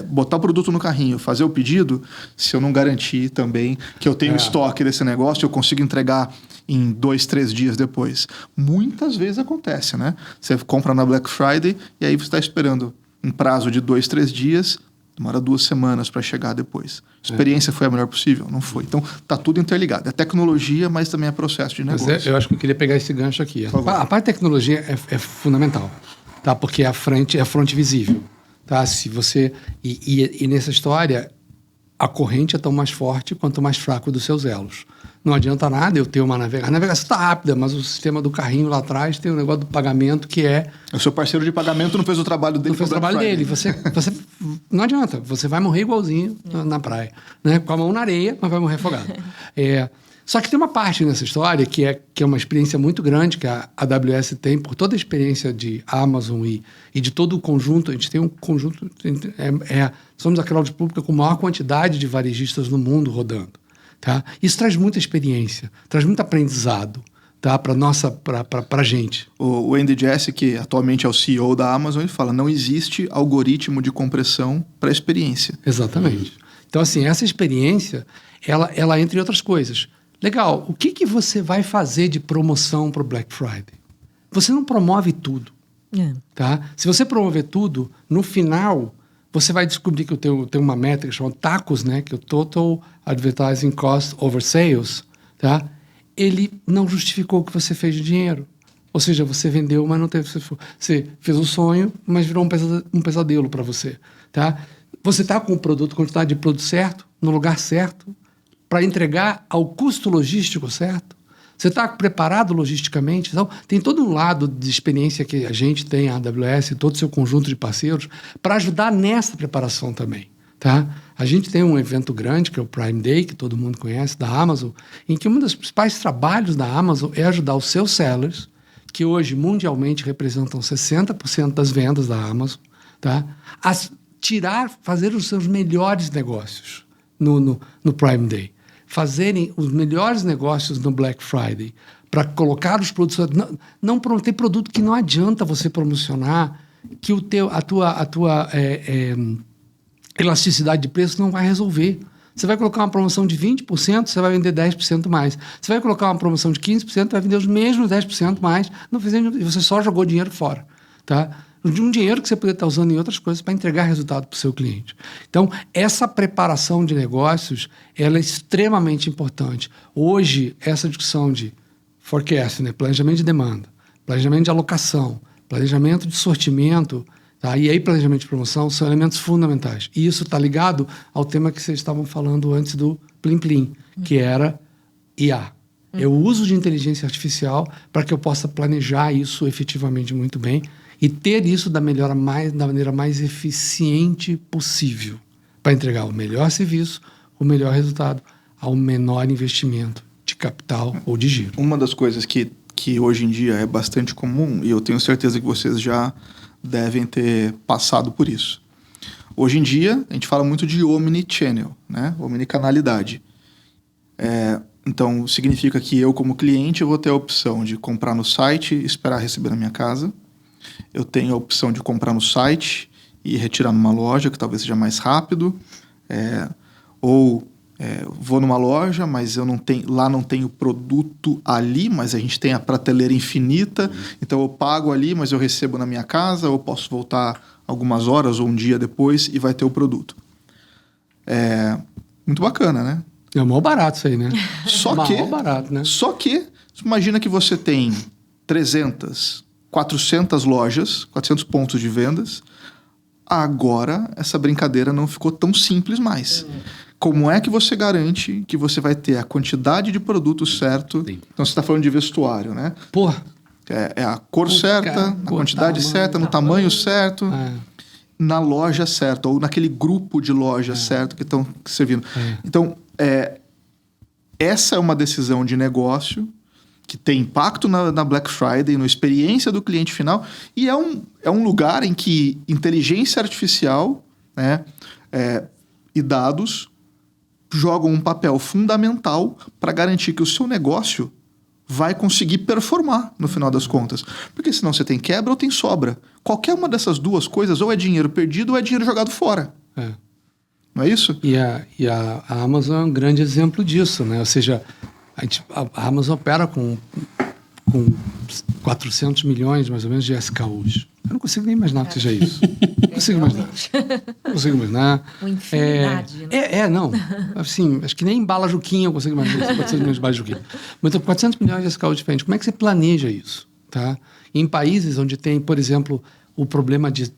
botar o produto no carrinho, fazer o pedido, se eu não garantir também que eu tenho estoque desse negócio, eu consigo entregar em 2, 3 dias depois. Muitas vezes acontece, né? Você compra na Black Friday e aí você está esperando um prazo de 2, 3 dias, demora 2 semanas para chegar depois. A experiência foi a melhor possível? Não foi. Então, tá tudo interligado. É tecnologia, mas também é processo de negócio. Mas eu acho que eu queria pegar esse gancho aqui. A parte de tecnologia é fundamental, tá? Porque é a fronte visível. Tá? Se você e nessa história, a corrente é tão mais forte quanto mais fraco dos seus elos. Não adianta nada eu ter uma navegação. A navegação está rápida, mas o sistema do carrinho lá atrás tem um negócio do pagamento que é... O seu parceiro de pagamento não fez o trabalho dele. Não fez o trabalho dele. Você não adianta. Você vai morrer igualzinho na praia. Né? Com a mão na areia, mas vai morrer afogado. Só que tem uma parte nessa história que é uma experiência muito grande que a AWS tem por toda a experiência de Amazon e de todo o conjunto. A gente tem um conjunto... somos a cloud pública com a maior quantidade de varejistas no mundo rodando. Tá? Isso traz muita experiência, traz muito aprendizado, tá? Para a gente. O Andy Jassy, que atualmente é o CEO da Amazon, ele fala, não existe algoritmo de compressão para experiência. Exatamente. Então, assim, essa experiência, ela entre outras coisas. Legal, o que você vai fazer de promoção para o Black Friday? Você não promove tudo. Tá? Se você promover tudo, no final... você vai descobrir que eu tenho uma métrica chamada TACOS, né? Que é o Total Advertising Cost Over Sales, tá? ele não justificou o que você fez de dinheiro. Ou seja, você vendeu, mas não teve... Você fez um sonho, mas virou um pesadelo para você. Tá? Você está com o produto, quantidade de produto certo, no lugar certo, para entregar ao custo logístico certo. Você está preparado logisticamente? Então, tem todo um lado de experiência que a gente tem, a AWS, todo o seu conjunto de parceiros, para ajudar nessa preparação também. Tá? A gente tem um evento grande, que é o Prime Day, que todo mundo conhece, da Amazon, em que um dos principais trabalhos da Amazon é ajudar os seus sellers, que hoje mundialmente representam 60% das vendas da Amazon, tá? A fazer os seus melhores negócios no Prime Day. Fazerem os melhores negócios no Black Friday, para colocar os produtos... Não tem produto que não adianta você promocionar, que a tua elasticidade de preço não vai resolver. Você vai colocar uma promoção de 20%, você vai vender 10% mais. Você vai colocar uma promoção de 15%, vai vender os mesmos 10% mais. Você só jogou dinheiro fora. Tá? De um dinheiro que você poderia estar usando em outras coisas para entregar resultado para o seu cliente. Então, essa preparação de negócios, ela é extremamente importante. Hoje, essa discussão de forecast, né? Planejamento de demanda, planejamento de alocação, planejamento de sortimento, tá? E aí planejamento de promoção são elementos fundamentais. E isso está ligado ao tema que vocês estavam falando antes do Plim Plim, que era IA. É o uso de inteligência artificial para que eu possa planejar isso efetivamente muito bem e ter isso da maneira mais eficiente possível para entregar o melhor serviço, o melhor resultado, ao menor investimento de capital ou de giro. Uma das coisas que hoje em dia é bastante comum, e eu tenho certeza que vocês já devem ter passado por isso. Hoje em dia, a gente fala muito de omnichannel, né? Omnicanalidade. Então, significa que eu, como cliente, eu vou ter a opção de comprar no site e esperar receber na minha casa. Eu tenho a opção de comprar no site e retirar numa loja, que talvez seja mais rápido. Vou numa loja, mas lá não tem o produto ali, mas a gente tem a prateleira infinita. Então eu pago ali, mas eu recebo na minha casa, ou posso voltar algumas horas ou um dia depois e vai ter o produto. Muito bacana, né? É o maior barato isso aí, né? Barato, né? Só que, imagina que você tem 300, 400 lojas, 400 pontos de vendas. Agora, essa brincadeira não ficou tão simples mais. Como é que você garante que você vai ter a quantidade de produto certo? Sim. Então, você está falando de vestuário, né? Porra! É a cor certa, a quantidade certa, no tamanho certo, na loja certa, ou naquele grupo de lojas certo que estão servindo. Então, essa é uma decisão de negócio que tem impacto na Black Friday, na experiência do cliente final, e é um lugar em que inteligência artificial, né, e dados jogam um papel fundamental para garantir que o seu negócio vai conseguir performar no final das contas. Porque senão você tem quebra ou tem sobra. Qualquer uma dessas duas coisas, ou é dinheiro perdido ou é dinheiro jogado fora. Não é isso? E a Amazon é um grande exemplo disso, né? Ou seja, a Amazon opera com 400 milhões, mais ou menos, de SKUs. Eu não consigo nem imaginar que seja isso. Não consigo imaginar. Uma infinidade, né? Não. Assim, acho que nem em bala Juquinha eu consigo imaginar 400 milhões de bala Juquinha. Mas então, 400 milhões de SKUs diferentes. Como é que você planeja isso? Tá? Em países onde tem, por exemplo, o problema de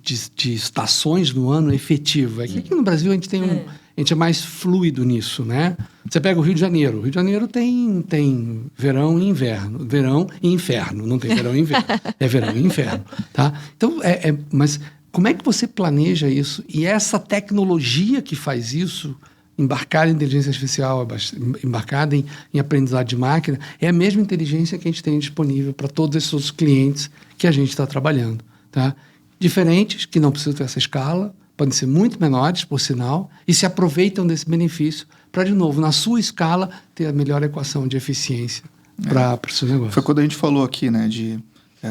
estações no ano efetivo. Aqui no Brasil a gente é mais fluido nisso, né? Você pega o Rio de Janeiro. O Rio de Janeiro tem verão e inverno. Verão e inferno. Não tem verão e inverno. É verão e inferno. Tá? Então, mas como é que você planeja isso? E essa tecnologia que faz isso, embarcada em inteligência artificial, embarcada em aprendizado de máquina, é a mesma inteligência que a gente tem disponível para todos esses outros clientes que a gente está trabalhando. Tá? Diferentes, que não precisam ter essa escala, podem ser muito menores, por sinal, e se aproveitam desse benefício para, de novo, na sua escala, ter a melhor equação de eficiência para o seu negócio. Foi quando a gente falou aqui, né,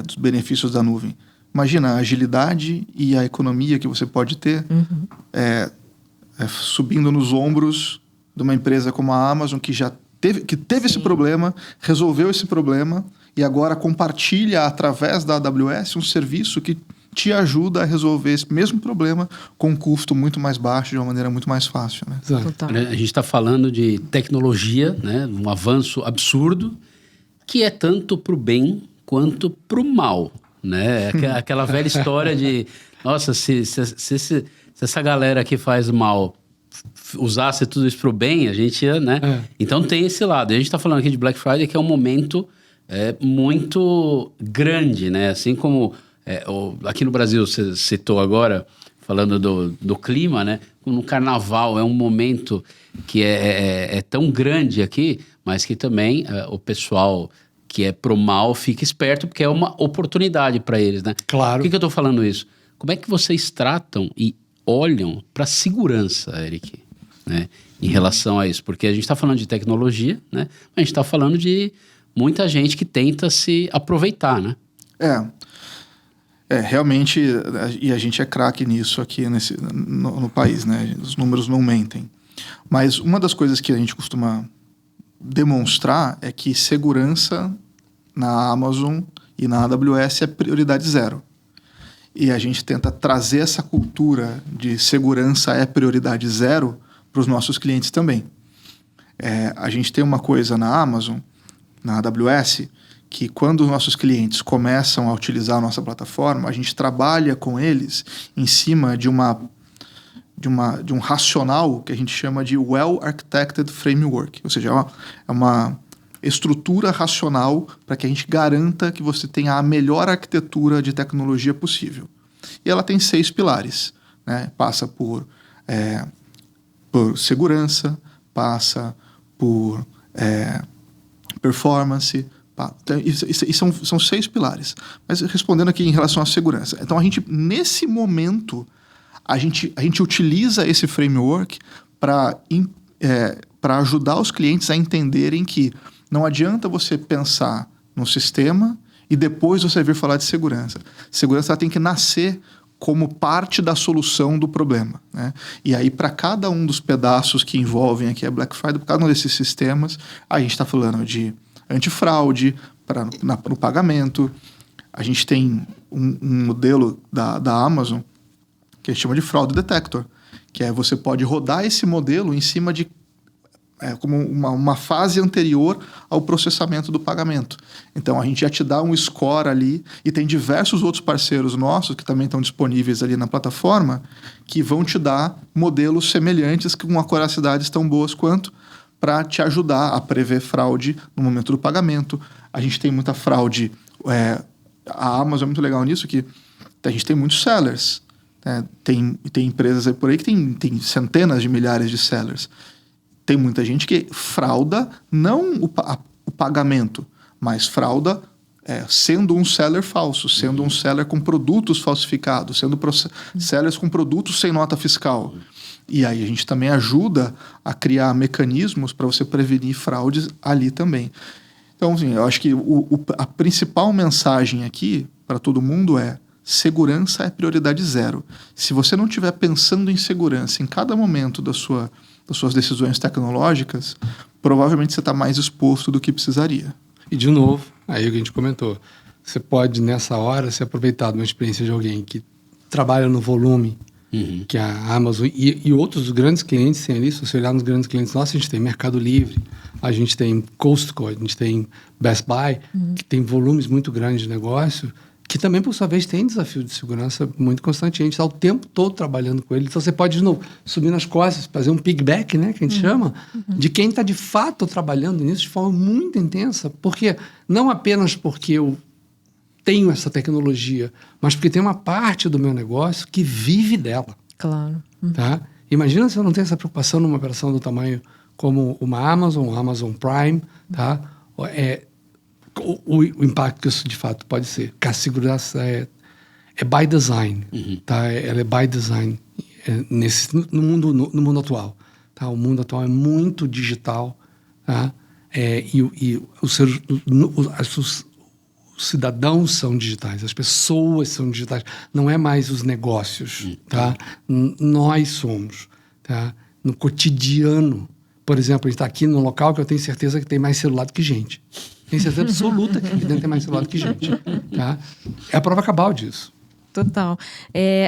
dos benefícios da nuvem. Imagina a agilidade e a economia que você pode ter subindo nos ombros de uma empresa como a Amazon, que teve esse problema, resolveu esse problema e agora compartilha através da AWS um serviço que te ajuda a resolver esse mesmo problema com um custo muito mais baixo, de uma maneira muito mais fácil. Né? A gente está falando de tecnologia, né? Um avanço absurdo, que é tanto para o bem quanto para o mal, né? Aquela velha história de, nossa, se essa galera que faz mal usasse tudo isso para o bem, a gente ia, né? Então tem esse lado. E a gente está falando aqui de Black Friday, que é um momento muito grande, né? Assim como aqui no Brasil, você citou agora, falando do clima, né? No carnaval é um momento que é tão grande aqui, mas que também o pessoal que é pro mal fica esperto, porque é uma oportunidade para eles, né? Claro. Por que eu tô falando isso? Como é que vocês tratam e olham para a segurança, Eric, né? Em relação a isso? Porque a gente está falando de tecnologia, né? Mas a gente está falando de muita gente que tenta se aproveitar, né? Realmente, e a gente é craque nisso aqui no país, né? Os números não mentem. Mas uma das coisas que a gente costuma demonstrar é que segurança na Amazon e na AWS é prioridade zero. E a gente tenta trazer essa cultura de segurança é prioridade zero para os nossos clientes também. A gente tem uma coisa na Amazon, na AWS, que quando os nossos clientes começam a utilizar a nossa plataforma, a gente trabalha com eles em cima de um racional que a gente chama de Well-Architected Framework. Ou seja, é uma estrutura racional para que a gente garanta que você tenha a melhor arquitetura de tecnologia possível. E ela tem 6 pilares, né? Passa por segurança, passa por performance. E são 6 pilares. Mas respondendo aqui em relação à segurança. Então, nesse momento, a gente utiliza esse framework para ajudar os clientes a entenderem que não adianta você pensar no sistema e depois você vir falar de segurança. Segurança tem que nascer como parte da solução do problema, né? E aí, para cada um dos pedaços que envolvem aqui a Black Friday, para cada um desses sistemas, a gente está falando de antifraude no pagamento. A gente tem um modelo da Amazon que a gente chama de Fraud Detector, que você pode rodar esse modelo em cima de como uma fase anterior ao processamento do pagamento. Então, a gente já te dá um score ali, e tem diversos outros parceiros nossos que também estão disponíveis ali na plataforma, que vão te dar modelos semelhantes com uma acuracidades tão boas quanto, para te ajudar a prever fraude no momento do pagamento. A gente tem muita fraude. A Amazon é muito legal nisso, que a gente tem muitos sellers. Tem empresas aí por aí que tem centenas de milhares de sellers. Tem muita gente que frauda não o pagamento, mas frauda sendo um seller falso, sendo um seller com produtos falsificados, sendo sellers com produtos sem nota fiscal. E aí a gente também ajuda a criar mecanismos para você prevenir fraudes ali também. Então, assim, eu acho que a principal mensagem aqui para todo mundo é: segurança é prioridade zero. Se você não estiver pensando em segurança em cada momento das suas decisões tecnológicas, provavelmente você está mais exposto do que precisaria. E, de novo, aí o que a gente comentou, você pode, nessa hora, se aproveitar de uma experiência de alguém que trabalha no volume, que a Amazon e outros grandes clientes têm ali. Se você olhar nos grandes clientes nossos, a gente tem Mercado Livre, a gente tem Costco, a gente tem Best Buy, que tem volumes muito grandes de negócio, que também, por sua vez, tem desafio de segurança muito constante. A gente está o tempo todo trabalhando com ele. Então, você pode, de novo, subir nas costas, fazer um pigback, né, que a gente chama, de quem está, de fato, trabalhando nisso de forma muito intensa. Porque, não apenas porque eu tenho essa tecnologia, mas porque tem uma parte do meu negócio que vive dela. Claro. Tá? Imagina se eu não tenho essa preocupação numa operação do tamanho como uma Amazon Prime, tá? O impacto que isso de fato pode ser. Porque a segurança é by design, tá? Ela é by design no mundo atual, tá? O mundo atual é muito digital, tá? Os cidadãos são digitais, as pessoas são digitais, não é mais os negócios, tá? Nós somos, tá? No cotidiano. Por exemplo, a gente está aqui num local que eu tenho certeza que tem mais celular do que gente. Tenho certeza absoluta que aqui dentro tem mais celular do que gente. Tá? É a prova cabal disso. Total.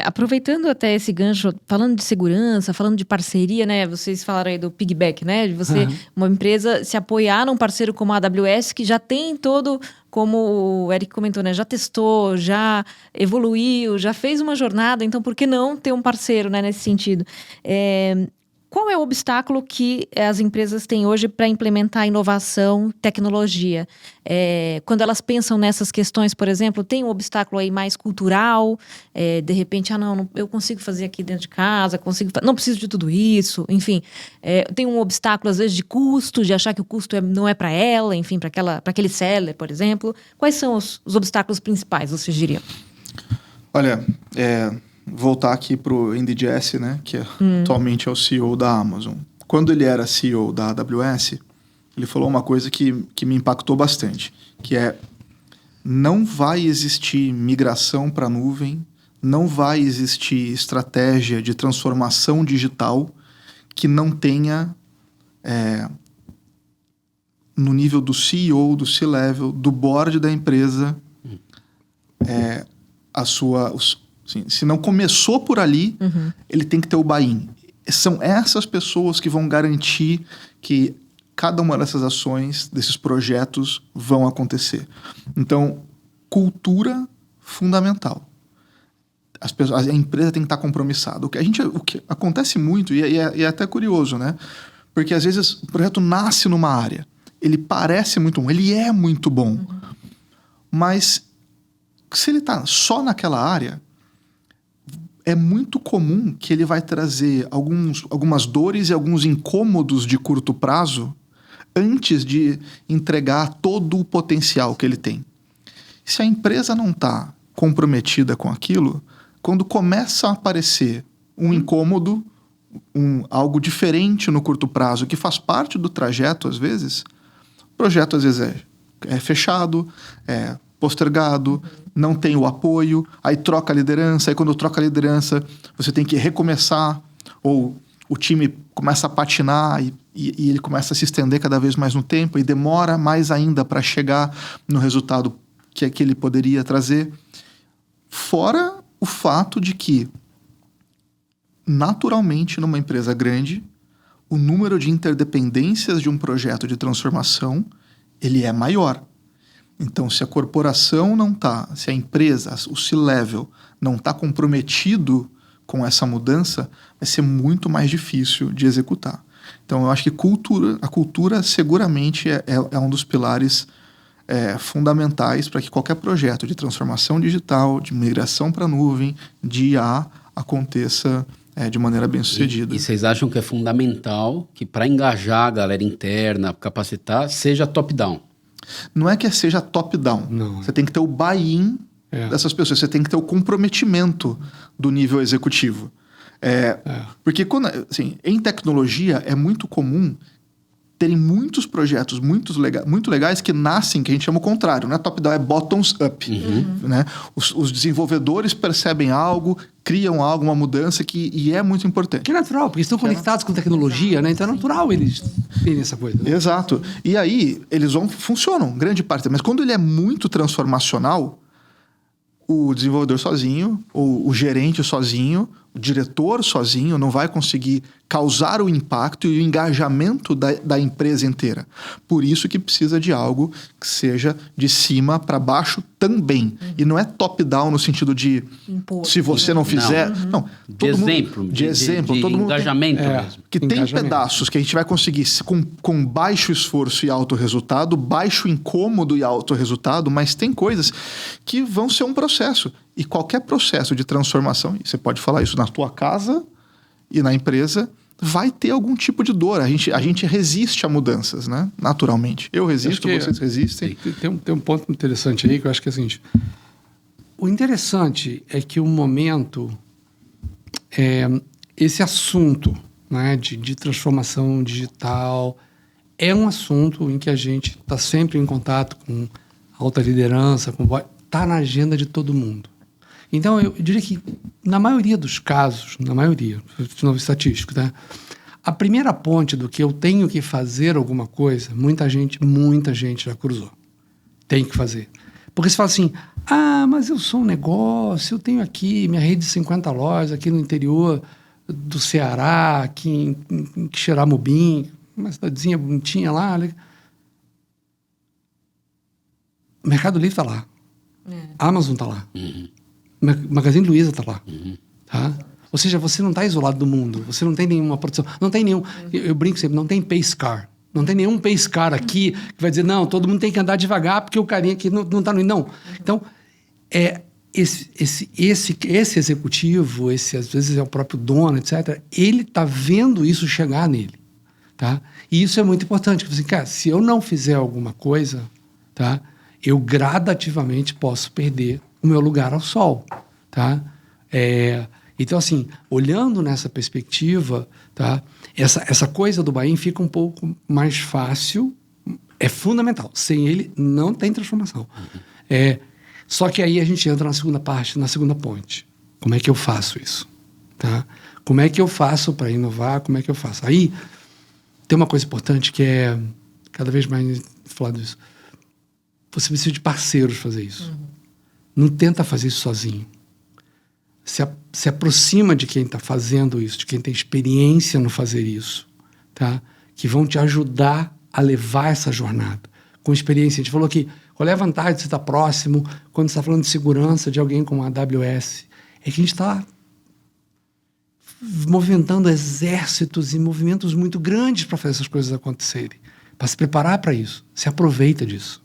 Aproveitando até esse gancho, falando de segurança, falando de parceria, né? Vocês falaram aí do piggyback, né? De você, uma empresa, se apoiar num parceiro como a AWS, que já tem todo, como o Eric comentou, né? Já testou, já evoluiu, já fez uma jornada. Então, por que não ter um parceiro, né? Nesse sentido? Qual é o obstáculo que as empresas têm hoje para implementar inovação, tecnologia? Quando elas pensam nessas questões, por exemplo, tem um obstáculo aí mais cultural, de repente, não, eu consigo fazer aqui dentro de casa, não preciso de tudo isso, enfim. Tem um obstáculo, às vezes, de custo, de achar que o custo não é para ela, enfim, para aquele seller, por exemplo. Quais são os obstáculos principais, vocês diriam? Olha, voltar aqui para o Andy Jassy, né, que atualmente é o CEO da Amazon. Quando ele era CEO da AWS, ele falou uma coisa que me impactou bastante, que não vai existir migração para a nuvem, não vai existir estratégia de transformação digital que não tenha, no nível do CEO, do C-Level, do board da empresa, se não começou por ali, ele tem que ter o buy-in. São essas pessoas que vão garantir que cada uma dessas ações, desses projetos, vão acontecer. Então, cultura fundamental. A empresa tem que estar compromissada. O que acontece muito, e é até curioso, né? Porque às vezes o projeto nasce numa área, ele parece muito bom, ele é muito bom, mas se ele está só naquela área, é muito comum que ele vai trazer algumas dores e alguns incômodos de curto prazo antes de entregar todo o potencial que ele tem. Se a empresa não está comprometida com aquilo, quando começa a aparecer um incômodo, algo diferente no curto prazo, que faz parte do trajeto às vezes, o projeto às vezes é fechado, postergado, não tem o apoio, aí troca a liderança, aí quando troca a liderança você tem que recomeçar, ou o time começa a patinar e ele começa a se estender cada vez mais no tempo e demora mais ainda para chegar no resultado que ele poderia trazer. Fora o fato de que, naturalmente, numa empresa grande, o número de interdependências de um projeto de transformação ele é maior. Então, se a corporação não está, se a empresa, o C-Level, não está comprometido com essa mudança, vai ser muito mais difícil de executar. Então, eu acho que a cultura seguramente é um dos pilares fundamentais para que qualquer projeto de transformação digital, de migração para a nuvem, de IA, aconteça de maneira bem sucedida. E vocês acham que é fundamental que para engajar a galera interna, capacitar, seja top-down? Não é que seja top-down. Não. Você tem que ter o buy-in dessas pessoas. Você tem que ter o comprometimento do nível executivo. Porque em tecnologia é muito comum terem muitos projetos muito legais que nascem, que a gente chama o contrário. Não é top-down, é bottoms-up. Né? Os desenvolvedores percebem algo, criam algo, uma mudança e é muito importante. Que é natural, porque estão conectados com tecnologia, né? Então é natural eles terem essa coisa. Né? Exato. E aí, funcionam, grande parte. Mas quando ele é muito transformacional, o desenvolvedor sozinho, ou o gerente sozinho, o diretor sozinho não vai conseguir causar o impacto e o engajamento da empresa inteira. Por isso que precisa de algo que seja de cima para baixo também. E não é top-down no sentido de se você não fizer... Não. De exemplo. Todo mundo engajamento mesmo. Que tem pedaços que a gente vai conseguir com baixo esforço e alto resultado, baixo incômodo e alto resultado, mas tem coisas que vão ser um processo. E qualquer processo de transformação, e você pode falar isso na tua casa e na empresa, vai ter algum tipo de dor. A gente resiste a mudanças, né? Naturalmente. Eu resisto, vocês resistem. Tem um ponto interessante aí que eu acho que é o seguinte. O interessante é que o momento, esse assunto, né, de transformação digital é um assunto em que a gente está sempre em contato com alta liderança, está na agenda de todo mundo. Então, eu diria que, na maioria dos casos, de novo estatístico, tá? A primeira ponte do que eu tenho que fazer alguma coisa, muita gente já cruzou. Tem que fazer. Porque você fala assim, mas eu sou um negócio, eu tenho aqui minha rede de 50 lojas aqui no interior do Ceará, aqui em Xeramobim, uma cidadezinha bonitinha lá. O Mercado Livre está lá. A Amazon está lá. Magazine Luiza está lá. Tá? Ou seja, você não está isolado do mundo. Você não tem nenhuma produção. Não tem nenhum... Eu brinco sempre, não tem pace car. Não tem nenhum pace car aqui que vai dizer, não, todo mundo tem que andar devagar porque o carinha aqui não está no... Não. Então, esse executivo, às vezes é o próprio dono, etc., ele está vendo isso chegar nele. Tá? E isso é muito importante. Assim, cara, se eu não fizer alguma coisa, tá, eu gradativamente posso perder o meu lugar ao sol. Tá? Então, assim, olhando nessa perspectiva, tá, essa coisa do buy-in fica um pouco mais fácil, é fundamental. Sem ele, não tem transformação. Só que aí a gente entra na segunda parte, na segunda ponte. Como é que eu faço isso? Tá? Como é que eu faço para inovar? Como é que eu faço? Aí, tem uma coisa importante que é, cada vez mais falado isso, você precisa de parceiros fazer isso. Não tenta fazer isso sozinho. Se aproxima de quem está fazendo isso, de quem tem experiência no fazer isso, tá? Que vão te ajudar a levar essa jornada. Com experiência. A gente falou aqui, qual é a vantagem de você estar próximo quando você está falando de segurança de alguém como a AWS? É que a gente está movimentando exércitos e movimentos muito grandes para fazer essas coisas acontecerem. Para se preparar para isso. Se aproveita disso.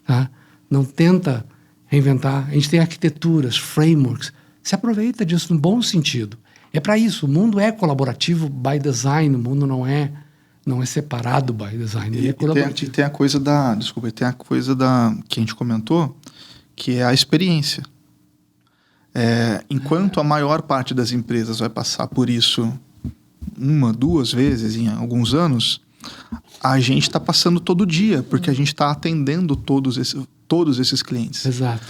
Tá? Não tenta reinventar. A gente tem arquiteturas, frameworks. Se aproveita disso no bom sentido. É para isso. O mundo é colaborativo by design. O mundo não é separado by design. Ele é colaborativo. Tem a coisa que a gente comentou, que é a experiência. Enquanto a maior parte das empresas vai passar por isso 1, 2 vezes em alguns anos, a gente está passando todo dia, porque a gente está atendendo todos esses clientes. Exato.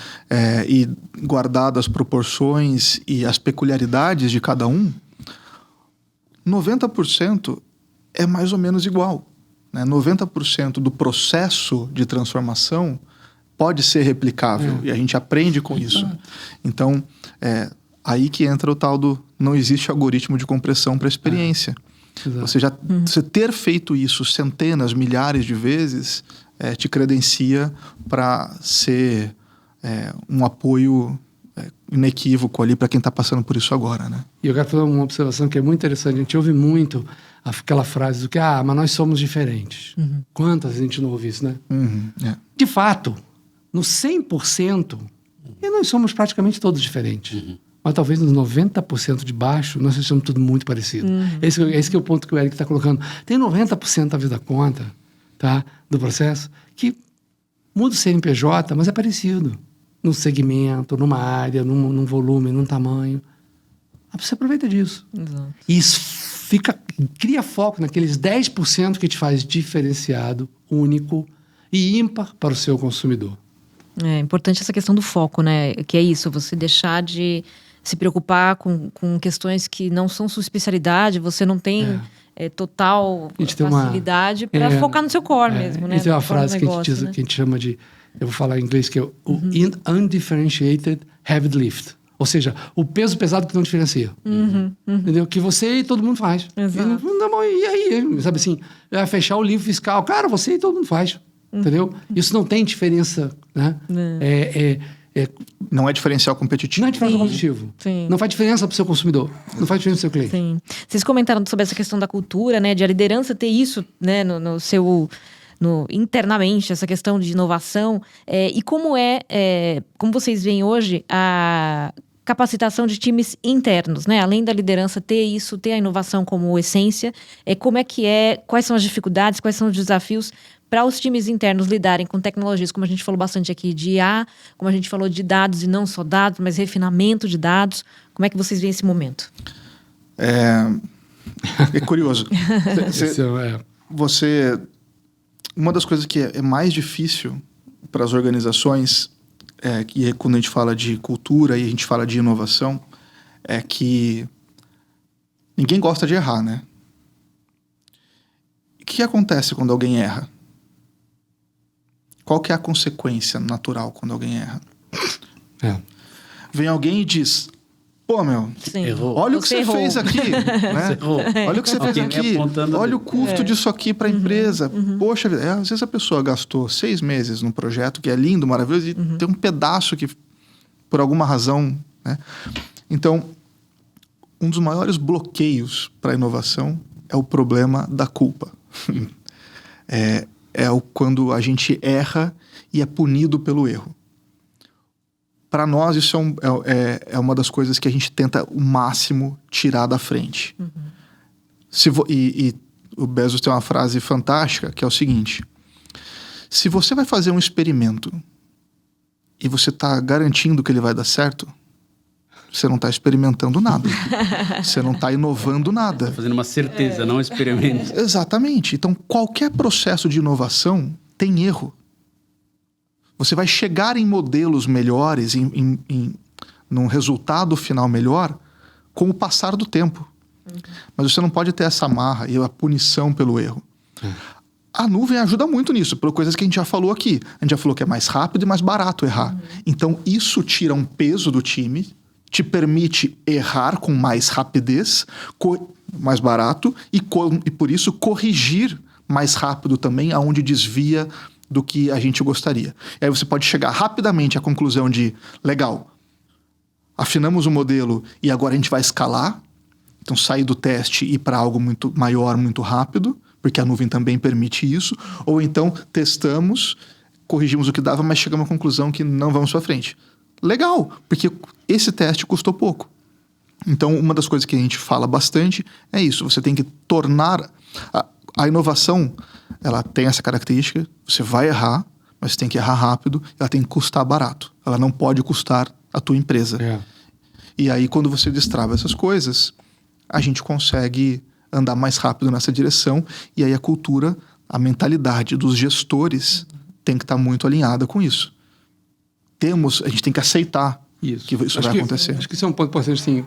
E guardado as proporções e as peculiaridades de cada um, 90% é mais ou menos igual. Né? 90% do processo de transformação pode ser replicável e a gente aprende com isso. Então, aí que entra o tal do não existe algoritmo de compressão para experiência. Você ter feito isso centenas, milhares de vezes te credencia para ser um apoio inequívoco ali para quem está passando por isso agora, né? E eu quero fazer uma observação que é muito interessante. A gente ouve muito aquela frase do que, mas nós somos diferentes. Quantas a gente não ouve isso, né? De fato, no 100%, nós somos praticamente todos diferentes. Mas talvez nos 90% de baixo, nós sejamos tudo muito parecido. Esse que é o ponto que o Eric está colocando. Tem 90% da vida conta, tá, do processo, que muda o CNPJ, mas é parecido. Num segmento, numa área, num volume, num tamanho. Você aproveita disso. Exato. E isso cria foco naqueles 10% que te faz diferenciado, único e ímpar para o seu consumidor. É importante essa questão do foco, né? Que é isso, você deixar de se preocupar com questões que não são sua especialidade, você não tem total facilidade para focar no seu core mesmo, né? E tem uma frase que a gente chama de, eu vou falar em inglês, que é o undifferentiated heavy lift. Ou seja, o peso pesado que não diferencia. Entendeu? Que você e todo mundo faz. Exato. E aí? Sabe assim, vai fechar o livro fiscal. Cara, você e todo mundo faz. Entendeu? Isso não tem diferença, né? Não é diferencial competitivo. Não é diferencial competitivo. Sim. Não faz diferença para o seu consumidor. Não faz diferença para o seu cliente. Sim. Vocês comentaram sobre essa questão da cultura, né? De a liderança ter isso, né? No seu... internamente, essa questão de inovação. E como como vocês veem hoje, a capacitação de times internos, né? Além da liderança ter isso, ter a inovação como essência, como é que quais são as dificuldades, quais são os desafios para os times internos lidarem com tecnologias, como a gente falou bastante aqui de IA, como a gente falou de dados e não só dados, mas refinamento de dados. Como é que vocês veem esse momento? É curioso. Uma das coisas que é mais difícil para as organizações, que quando a gente fala de cultura e a gente fala de inovação, é que ninguém gosta de errar, né? O que acontece quando alguém erra? qual que é a consequência natural quando alguém erra? Vem alguém e diz... Pô, meu, Sim. olha o que você fez aqui, né? Olha o que você fez aqui, olha o custo disso aqui para a empresa. Poxa vida, às vezes a pessoa gastou 6 meses num projeto que é lindo, maravilhoso, e tem um pedaço que, por alguma razão, né? Então, um dos maiores bloqueios para a inovação é o problema da culpa. Quando a gente erra e é punido pelo erro. Para nós, isso é uma das coisas que a gente tenta o máximo tirar da frente. E o Bezos tem uma frase fantástica, que é o seguinte: se você vai fazer um experimento e você está garantindo que ele vai dar certo, você não está experimentando nada. Você não está inovando nada. Está fazendo uma certeza, não um experimento. Exatamente. Então, qualquer processo de inovação tem erro. Você vai chegar em modelos melhores, num resultado final melhor, com o passar do tempo. Mas você não pode ter essa amarra e a punição pelo erro. A nuvem ajuda muito nisso, por coisas que a gente já falou aqui. A gente já falou que é mais rápido e mais barato errar. Então, isso tira um peso do time, te permite errar com mais rapidez, mais barato, e por isso corrigir mais rápido também, aonde desvia do que a gente gostaria. E aí você pode chegar rapidamente à conclusão de, legal, afinamos o modelo e agora a gente vai escalar, então sair do teste e ir para algo muito maior, muito rápido, porque a nuvem também permite isso, ou então testamos, corrigimos o que dava, mas chegamos à conclusão que não vamos para frente. Legal, porque esse teste custou pouco. Então, uma das coisas que a gente fala bastante é isso, você tem que tornar... A inovação, ela tem essa característica, você vai errar, mas você tem que errar rápido, ela tem que custar barato. Ela não pode custar a tua empresa. E aí, quando você destrava essas coisas, a gente consegue andar mais rápido nessa direção, e aí a cultura, a mentalidade dos gestores tem que estar muito alinhada com isso. A gente tem que aceitar que isso vai acontecer. Acho que isso é um ponto importante, assim,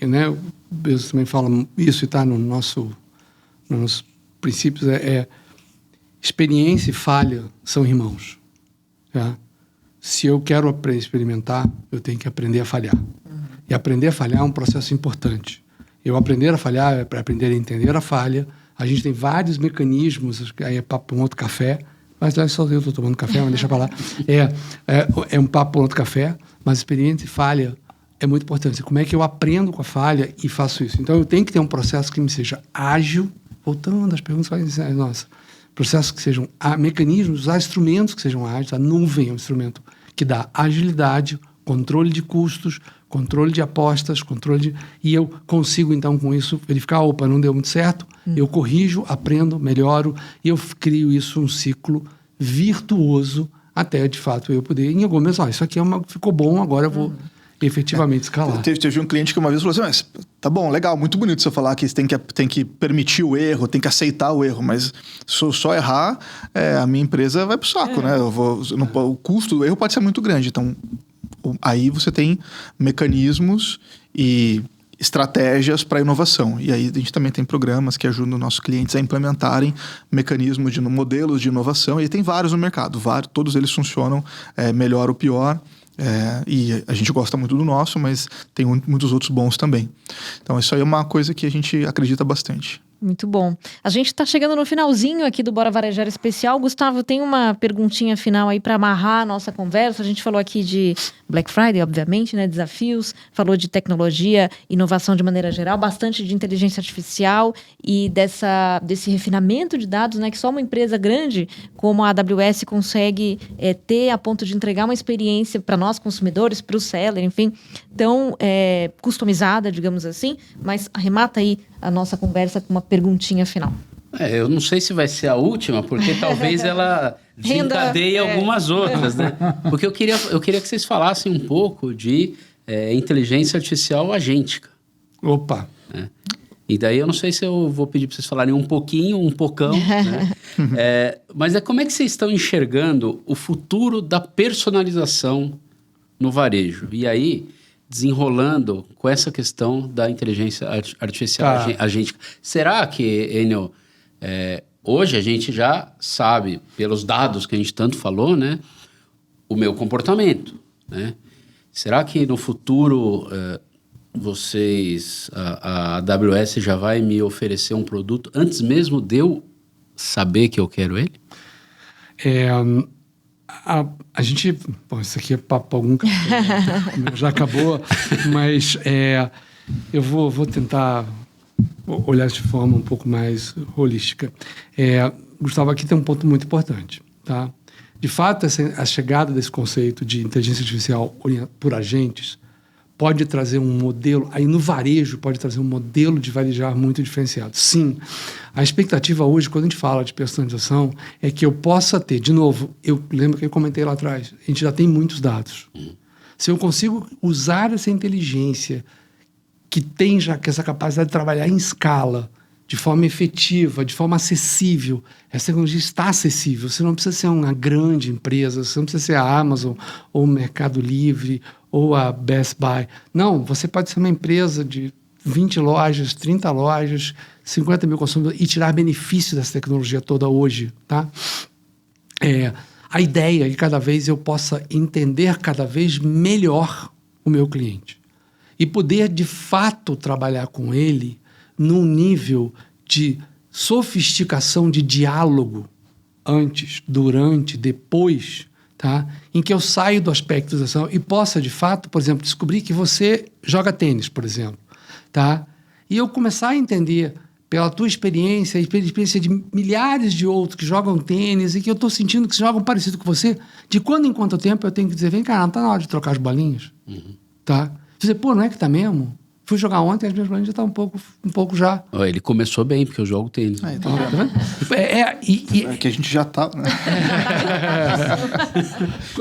né? O Bezos também fala isso e está nos nossos princípios, experiência e falha são irmãos. Se eu quero experimentar, eu tenho que aprender a falhar. E aprender a falhar é um processo importante. Eu aprender a falhar é para aprender a entender a falha. A gente tem vários mecanismos, aí é papo para um outro café, mas lá só eu estou tomando café, mas deixa para lá. É um papo para um outro café, mas experiência e falha é muito importante. Como é que eu aprendo com a falha e faço isso? Então, eu tenho que ter um processo que me seja ágil, voltando às perguntas, processos que sejam mecanismos, usar instrumentos que sejam ágeis. A nuvem é um instrumento que dá agilidade, controle de custos, controle de apostas, e eu consigo, então, com isso, verificar, não deu muito certo, eu corrijo, aprendo, melhoro, e eu crio isso um ciclo virtuoso até, de fato, eu poder, em algum momento, isso aqui ficou bom, agora eu vou efetivamente escalar. Teve um cliente que uma vez falou assim, mas tá bom, legal, muito bonito você falar que você tem que permitir o erro, tem que aceitar o erro, mas se eu só errar, a minha empresa vai pro saco, né? O custo do erro pode ser muito grande. Então, aí você tem mecanismos e estratégias para inovação. E aí a gente também tem programas que ajudam nossos clientes a implementarem mecanismos de modelos de inovação. E tem vários no mercado, todos eles funcionam melhor ou pior. E a gente gosta muito do nosso, mas tem muitos outros bons também. Então isso aí é uma coisa que a gente acredita bastante. Muito bom. A gente está chegando no finalzinho aqui do Bora Varejar Especial. Gustavo, tem uma perguntinha final aí para amarrar a nossa conversa. A gente falou aqui de Black Friday, obviamente, né? Desafios, falou de tecnologia, inovação de maneira geral, bastante de inteligência artificial e desse refinamento de dados, né? Que só uma empresa grande como a AWS consegue ter a ponto de entregar uma experiência para nós consumidores, para o seller, enfim, tão customizada, digamos assim. Mas arremata aí a nossa conversa com uma perguntinha final. Eu não sei se vai ser a última, porque talvez ela desencadeie algumas outras, né? Porque eu queria que vocês falassem um pouco de inteligência artificial agêntica. Opa! E daí eu não sei se eu vou pedir para vocês falarem um pouquinho, um pocão, né? Mas como é que vocês estão enxergando o futuro da personalização no varejo? E aí, desenrolando com essa questão da inteligência artificial agêntica. Será que, Enio, hoje a gente já sabe, pelos dados que a gente tanto falou, né, o meu comportamento, né? Será que no futuro a AWS já vai me oferecer um produto antes mesmo de eu saber que eu quero ele? A gente... Bom, isso aqui é papo algum café, já acabou, mas eu vou tentar olhar de forma um pouco mais holística. Gustavo, aqui tem um ponto muito importante, tá? De fato, a chegada desse conceito de inteligência artificial por agentes pode trazer um modelo, aí no varejo pode trazer um modelo de varejar muito diferenciado. Sim, a expectativa hoje, quando a gente fala de personalização, é que eu possa ter, de novo, eu lembro que eu comentei lá atrás, a gente já tem muitos dados. Se eu consigo usar essa inteligência que tem já essa capacidade de trabalhar em escala, de forma efetiva, de forma acessível, essa tecnologia está acessível. Você não precisa ser uma grande empresa, você não precisa ser a Amazon, ou o Mercado Livre, ou a Best Buy. Não, você pode ser uma empresa de 20 lojas, 30 lojas, 50 mil consumidores e tirar benefício dessa tecnologia toda hoje, tá? A ideia é que cada vez eu possa entender cada vez melhor o meu cliente e poder, de fato, trabalhar com ele num nível de sofisticação de diálogo antes, durante, depois, tá? Em que eu saio do aspecto da ação e possa, de fato, por exemplo, descobrir que você joga tênis, por exemplo, tá? E eu começar a entender pela tua experiência e pela experiência de milhares de outros que jogam tênis e que eu estou sentindo que jogam parecido com você, de quando em quanto tempo eu tenho que dizer, vem cá, não está na hora de trocar as bolinhas, tá? Você, pô, não é que tá mesmo? Fui jogar ontem, as minhas bolinhas já estão um pouco já. Ele começou bem, porque eu jogo tênis. Tá É que a gente já tá, né?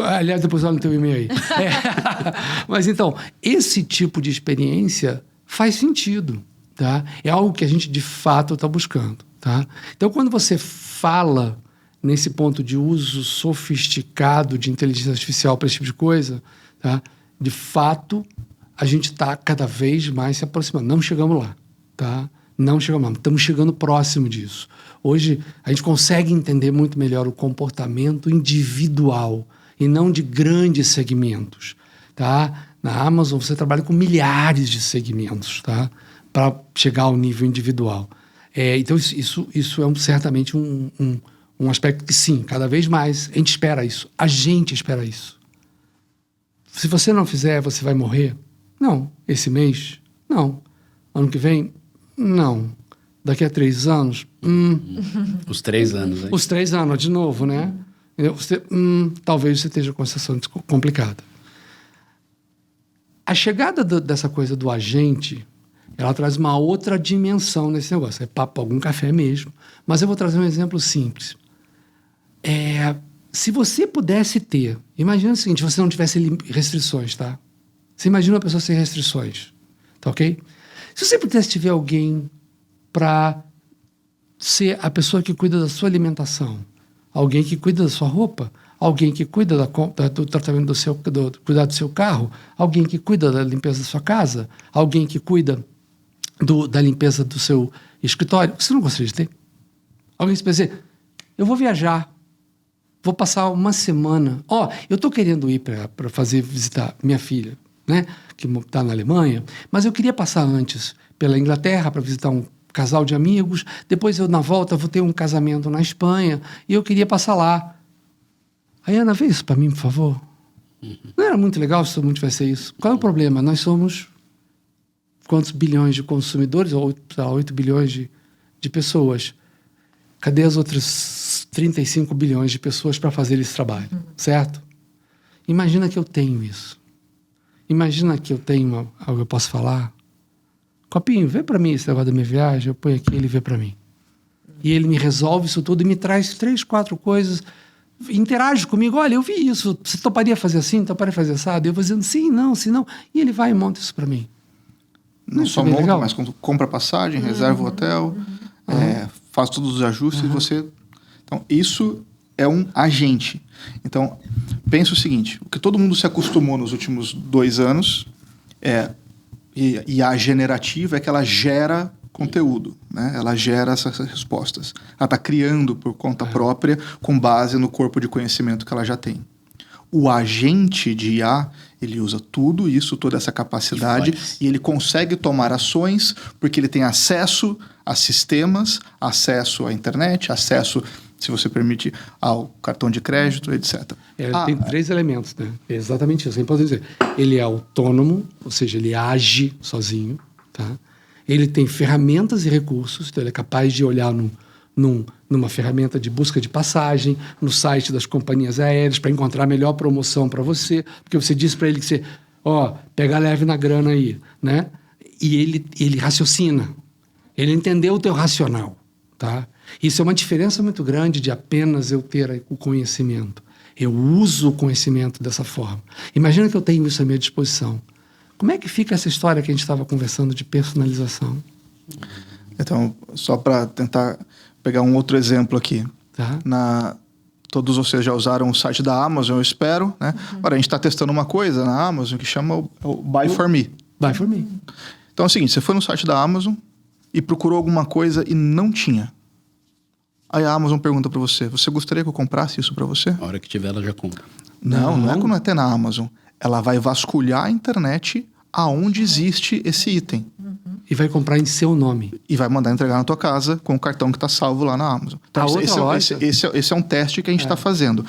Aliás, depois olha no teu e-mail aí. Mas então, esse tipo de experiência faz sentido, tá? É algo que a gente de fato está buscando, tá? Então, quando você fala nesse ponto de uso sofisticado de inteligência artificial para esse tipo de coisa, tá? De fato, a gente está cada vez mais se aproximando. Não chegamos lá, tá? Não chegamos lá. Estamos chegando próximo disso. Hoje, a gente consegue entender muito melhor o comportamento individual e não de grandes segmentos, tá? Na Amazon, você trabalha com milhares de segmentos, tá? Para chegar ao nível individual. Então, isso é certamente um aspecto que, sim, cada vez mais a gente espera isso. A gente espera isso. Se você não fizer, você vai morrer? Não. Esse mês? Não. Ano que vem? Não. Daqui a 3 anos? Os 3 anos, hein? Os 3 anos, de novo, né? Talvez você esteja com uma situação complicada. A chegada dessa coisa do agente, ela traz uma outra dimensão nesse negócio. É papo algum café mesmo. Mas eu vou trazer um exemplo simples. Se você pudesse ter... Imagina o seguinte, você não tivesse restrições, tá? Você imagina uma pessoa sem restrições, tá ok? Se você pudesse ter alguém para ser a pessoa que cuida da sua alimentação, alguém que cuida da sua roupa, alguém que cuida do tratamento cuidar do seu carro, alguém que cuida da limpeza da sua casa, alguém que cuida da limpeza do seu escritório, você não gostaria de ter? Alguém que pensa dizer, eu vou viajar, vou passar uma semana, eu estou querendo ir para visitar minha filha, né, que está na Alemanha, mas eu queria passar antes pela Inglaterra para visitar um casal de amigos, depois eu na volta vou ter um casamento na Espanha e eu queria passar lá. Aí, Ana, vê isso para mim, por favor. Não era muito legal se todo mundo tivesse isso? Qual é o problema? Nós somos quantos bilhões de consumidores, ou 8 bilhões de pessoas. Cadê as outras 35 bilhões de pessoas para fazer esse trabalho, certo? Imagina que eu tenho isso. Imagina que eu tenho algo que eu posso falar. Copinho, vê para mim esse negócio da minha viagem, eu ponho aqui, ele vê para mim. E ele me resolve isso tudo e me traz 3, 4 coisas, interage comigo, olha, eu vi isso, você toparia fazer assim, toparia fazer assado? Eu vou dizendo sim, não, e ele vai e monta isso para mim. Não só monta, legal? Mas compra passagem, reserva o hotel, faz todos os ajustes e você... Então, isso é um agente. Então, pensa o seguinte, o que todo mundo se acostumou nos últimos 2 anos e a generativa é que ela gera conteúdo, né? Ela gera essas respostas. Ela está criando por conta própria, com base no corpo de conhecimento que ela já tem. O agente de IA, ele usa tudo isso, toda essa capacidade, e ele consegue tomar ações porque ele tem acesso a sistemas, acesso à internet, acesso, se você permite, ao cartão de crédito, etc. Tem 3 elementos, né? É exatamente isso. Pode dizer, ele é autônomo, ou seja, ele age sozinho, tá? Ele tem ferramentas e recursos, então ele é capaz de olhar numa ferramenta de busca de passagem, no site das companhias aéreas, para encontrar a melhor promoção para você, porque você disse para ele que você, pega leve na grana aí, né? E ele raciocina, ele entendeu o teu racional, tá? Isso é uma diferença muito grande de apenas eu ter o conhecimento. Eu uso o conhecimento dessa forma. Imagina que eu tenho isso à minha disposição. Como é que fica essa história que a gente estava conversando de personalização? Então, só para tentar pegar um outro exemplo aqui. Tá. Todos vocês já usaram o site da Amazon, eu espero, né? Agora, a gente está testando uma coisa na Amazon que chama o Buy For Me. Buy For Me. Então é o seguinte, você foi no site da Amazon e procurou alguma coisa e não tinha. Aí a Amazon pergunta para você, você gostaria que eu comprasse isso para você? A hora que tiver, ela já compra. Não é quando até na Amazon. Ela vai vasculhar a internet aonde existe esse item. E vai comprar em seu nome. E vai mandar entregar na tua casa com o cartão que está salvo lá na Amazon. Então, esse é um teste que a gente está fazendo.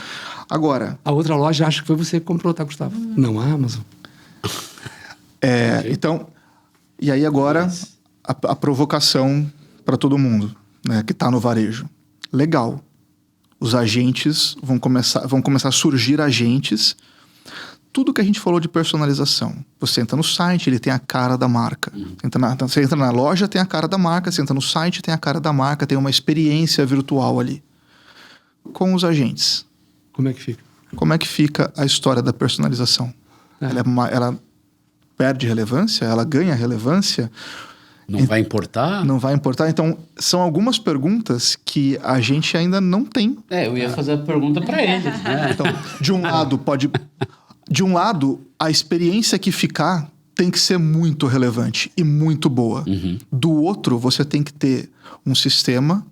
Agora... A outra loja acha que foi você que comprou, tá, Gustavo? Não, a Amazon. Então, e aí agora a provocação para todo mundo, né, que está no varejo. Legal. Os agentes vão começar a surgir agentes. Tudo que a gente falou de personalização. Você entra no site, ele tem a cara da marca. Você entra na loja, tem a cara da marca. Você entra no site, tem a cara da marca. Tem uma experiência virtual ali. Com os agentes. Como é que fica? Como é que fica a história da personalização? Ela perde relevância? Ela ganha relevância? Não vai importar? Não vai importar. Então, são algumas perguntas que a gente ainda não tem. Eu ia fazer a pergunta para eles. Né? Então, de um lado, a experiência que ficar tem que ser muito relevante e muito boa. Do outro, você tem que ter um sistema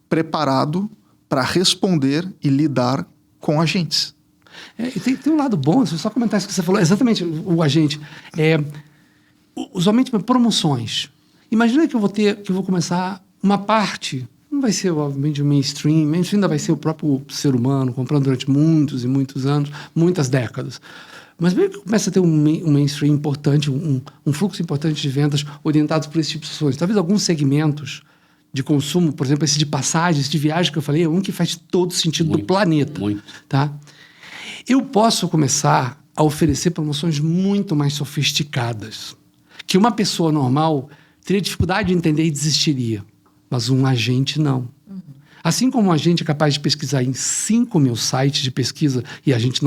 preparado para responder e lidar com agentes. E tem um lado bom, se eu só comentar isso que você falou, exatamente o agente. Usualmente, promoções. Imagina que eu vou começar uma parte, não vai ser obviamente o mainstream ainda vai ser o próprio ser humano comprando durante muitos e muitos anos, muitas décadas. Mas mesmo que começa a ter um mainstream importante, um fluxo importante de vendas orientados por esse tipo de ações. Talvez alguns segmentos de consumo, por exemplo, esse de passagens, de viagem que eu falei, é um que faz todo sentido do planeta. Tá? Eu posso começar a oferecer promoções muito mais sofisticadas, que uma pessoa normal teria dificuldade de entender e desistiria, mas um agente não. Assim como um agente é capaz de pesquisar em 5.000 sites de pesquisa e a gente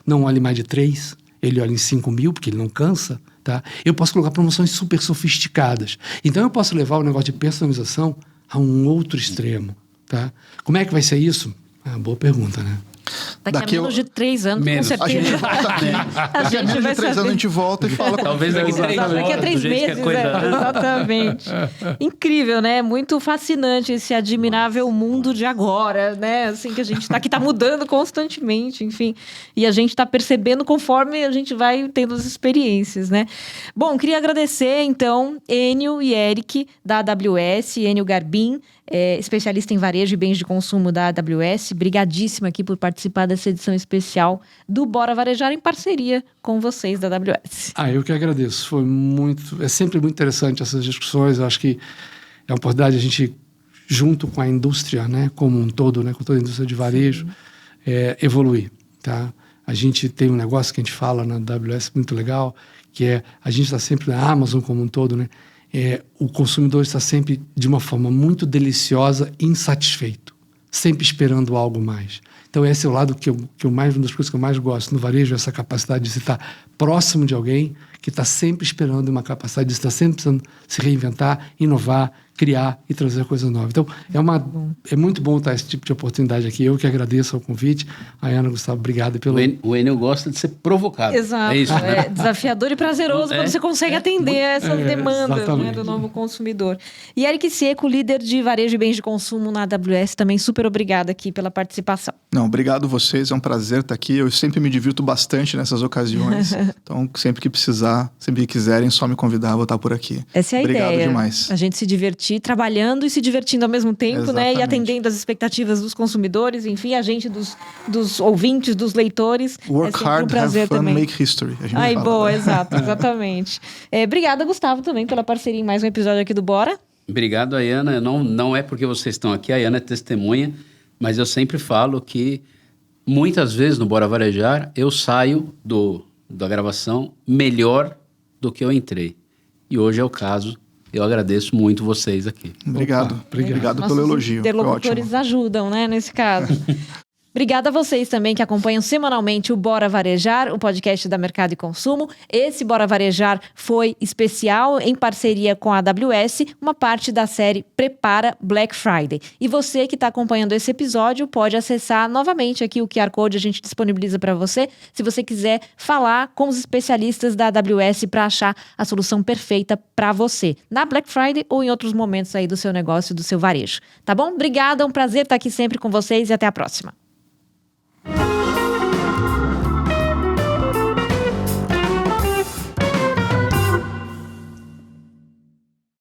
não olha mais de 3, ele olha em 5.000 porque ele não cansa, tá? Eu posso colocar promoções super sofisticadas. Então eu posso levar o negócio de personalização a um outro extremo, tá? Como é que vai ser isso? Boa pergunta, né? Daqui a menos de 3 anos, com certeza. A gente volta aqui. Daqui a menos de 3 anos a gente volta e fala... Talvez daqui a 3 horas. Daqui a 3 meses, exatamente. Incrível, né? Muito fascinante esse admirável mundo de agora, né? Assim, que a gente tá... Que tá mudando constantemente, enfim. E a gente tá percebendo conforme a gente vai tendo as experiências, né? Bom, queria agradecer, então, Enio e Eric, da AWS, Enio Garbin, especialista em varejo e bens de consumo da AWS. Brigadíssima aqui por participar dessa edição especial do Bora Varejar em parceria com vocês da AWS. Eu que agradeço. É sempre muito interessante essas discussões. Eu acho que é uma oportunidade a gente, junto com a indústria, né, como um todo, né, com toda a indústria de varejo, evoluir. Tá? A gente tem um negócio que a gente fala na AWS muito legal, que é a gente está sempre na Amazon como um todo, né? O consumidor está sempre de uma forma muito deliciosa, insatisfeito, sempre esperando algo mais. Então esse é o lado que uma das coisas que eu mais gosto no varejo, essa capacidade de estar próximo de alguém que está sempre esperando uma capacidade de estar sempre precisando se reinventar, inovar, criar e trazer coisa nova. Então, é muito bom estar esse tipo de oportunidade aqui. Eu que agradeço o convite. Ayana, Gustavo, obrigado pelo... O Enio gosta de ser provocado. Exato. É isso, né? É desafiador e prazeroso quando você consegue atender essas demandas, né, do novo consumidor. E Eric Seco, líder de varejo e bens de consumo na AWS, também super obrigada aqui pela participação. Não, obrigado vocês, é um prazer estar aqui. Eu sempre me divirto bastante nessas ocasiões. Então, sempre que precisar, sempre que quiserem, só me convidar, vou estar por aqui. Essa é a Obrigado ideia. demais. A gente se divertir trabalhando e se divertindo ao mesmo tempo, né? E atendendo as expectativas dos consumidores, enfim, a gente dos ouvintes, dos leitores. Work hard, have fun, também. make history. A gente Ai, fala, boa, né? exato, exatamente. Obrigada, Gustavo, também pela parceria em mais um episódio aqui do Bora. Obrigado, Ayana. Não é porque vocês estão aqui, a Ayana é testemunha, mas eu sempre falo que muitas vezes no Bora Varejar eu saio da gravação melhor do que eu entrei. E hoje é o caso. Eu agradeço muito vocês aqui. Obrigado. Obrigado pelo elogio. Interlocutores ajudam, né, nesse caso. Obrigada a vocês também que acompanham semanalmente o Bora Varejar, o podcast da Mercado e Consumo. Esse Bora Varejar foi especial em parceria com a AWS, uma parte da série Prepara Black Friday. E você que está acompanhando esse episódio pode acessar novamente aqui o QR Code, a gente disponibiliza para você, se você quiser falar com os especialistas da AWS para achar a solução perfeita para você, na Black Friday ou em outros momentos aí do seu negócio, do seu varejo. Tá bom? Obrigada, é um prazer estar aqui sempre com vocês e até a próxima.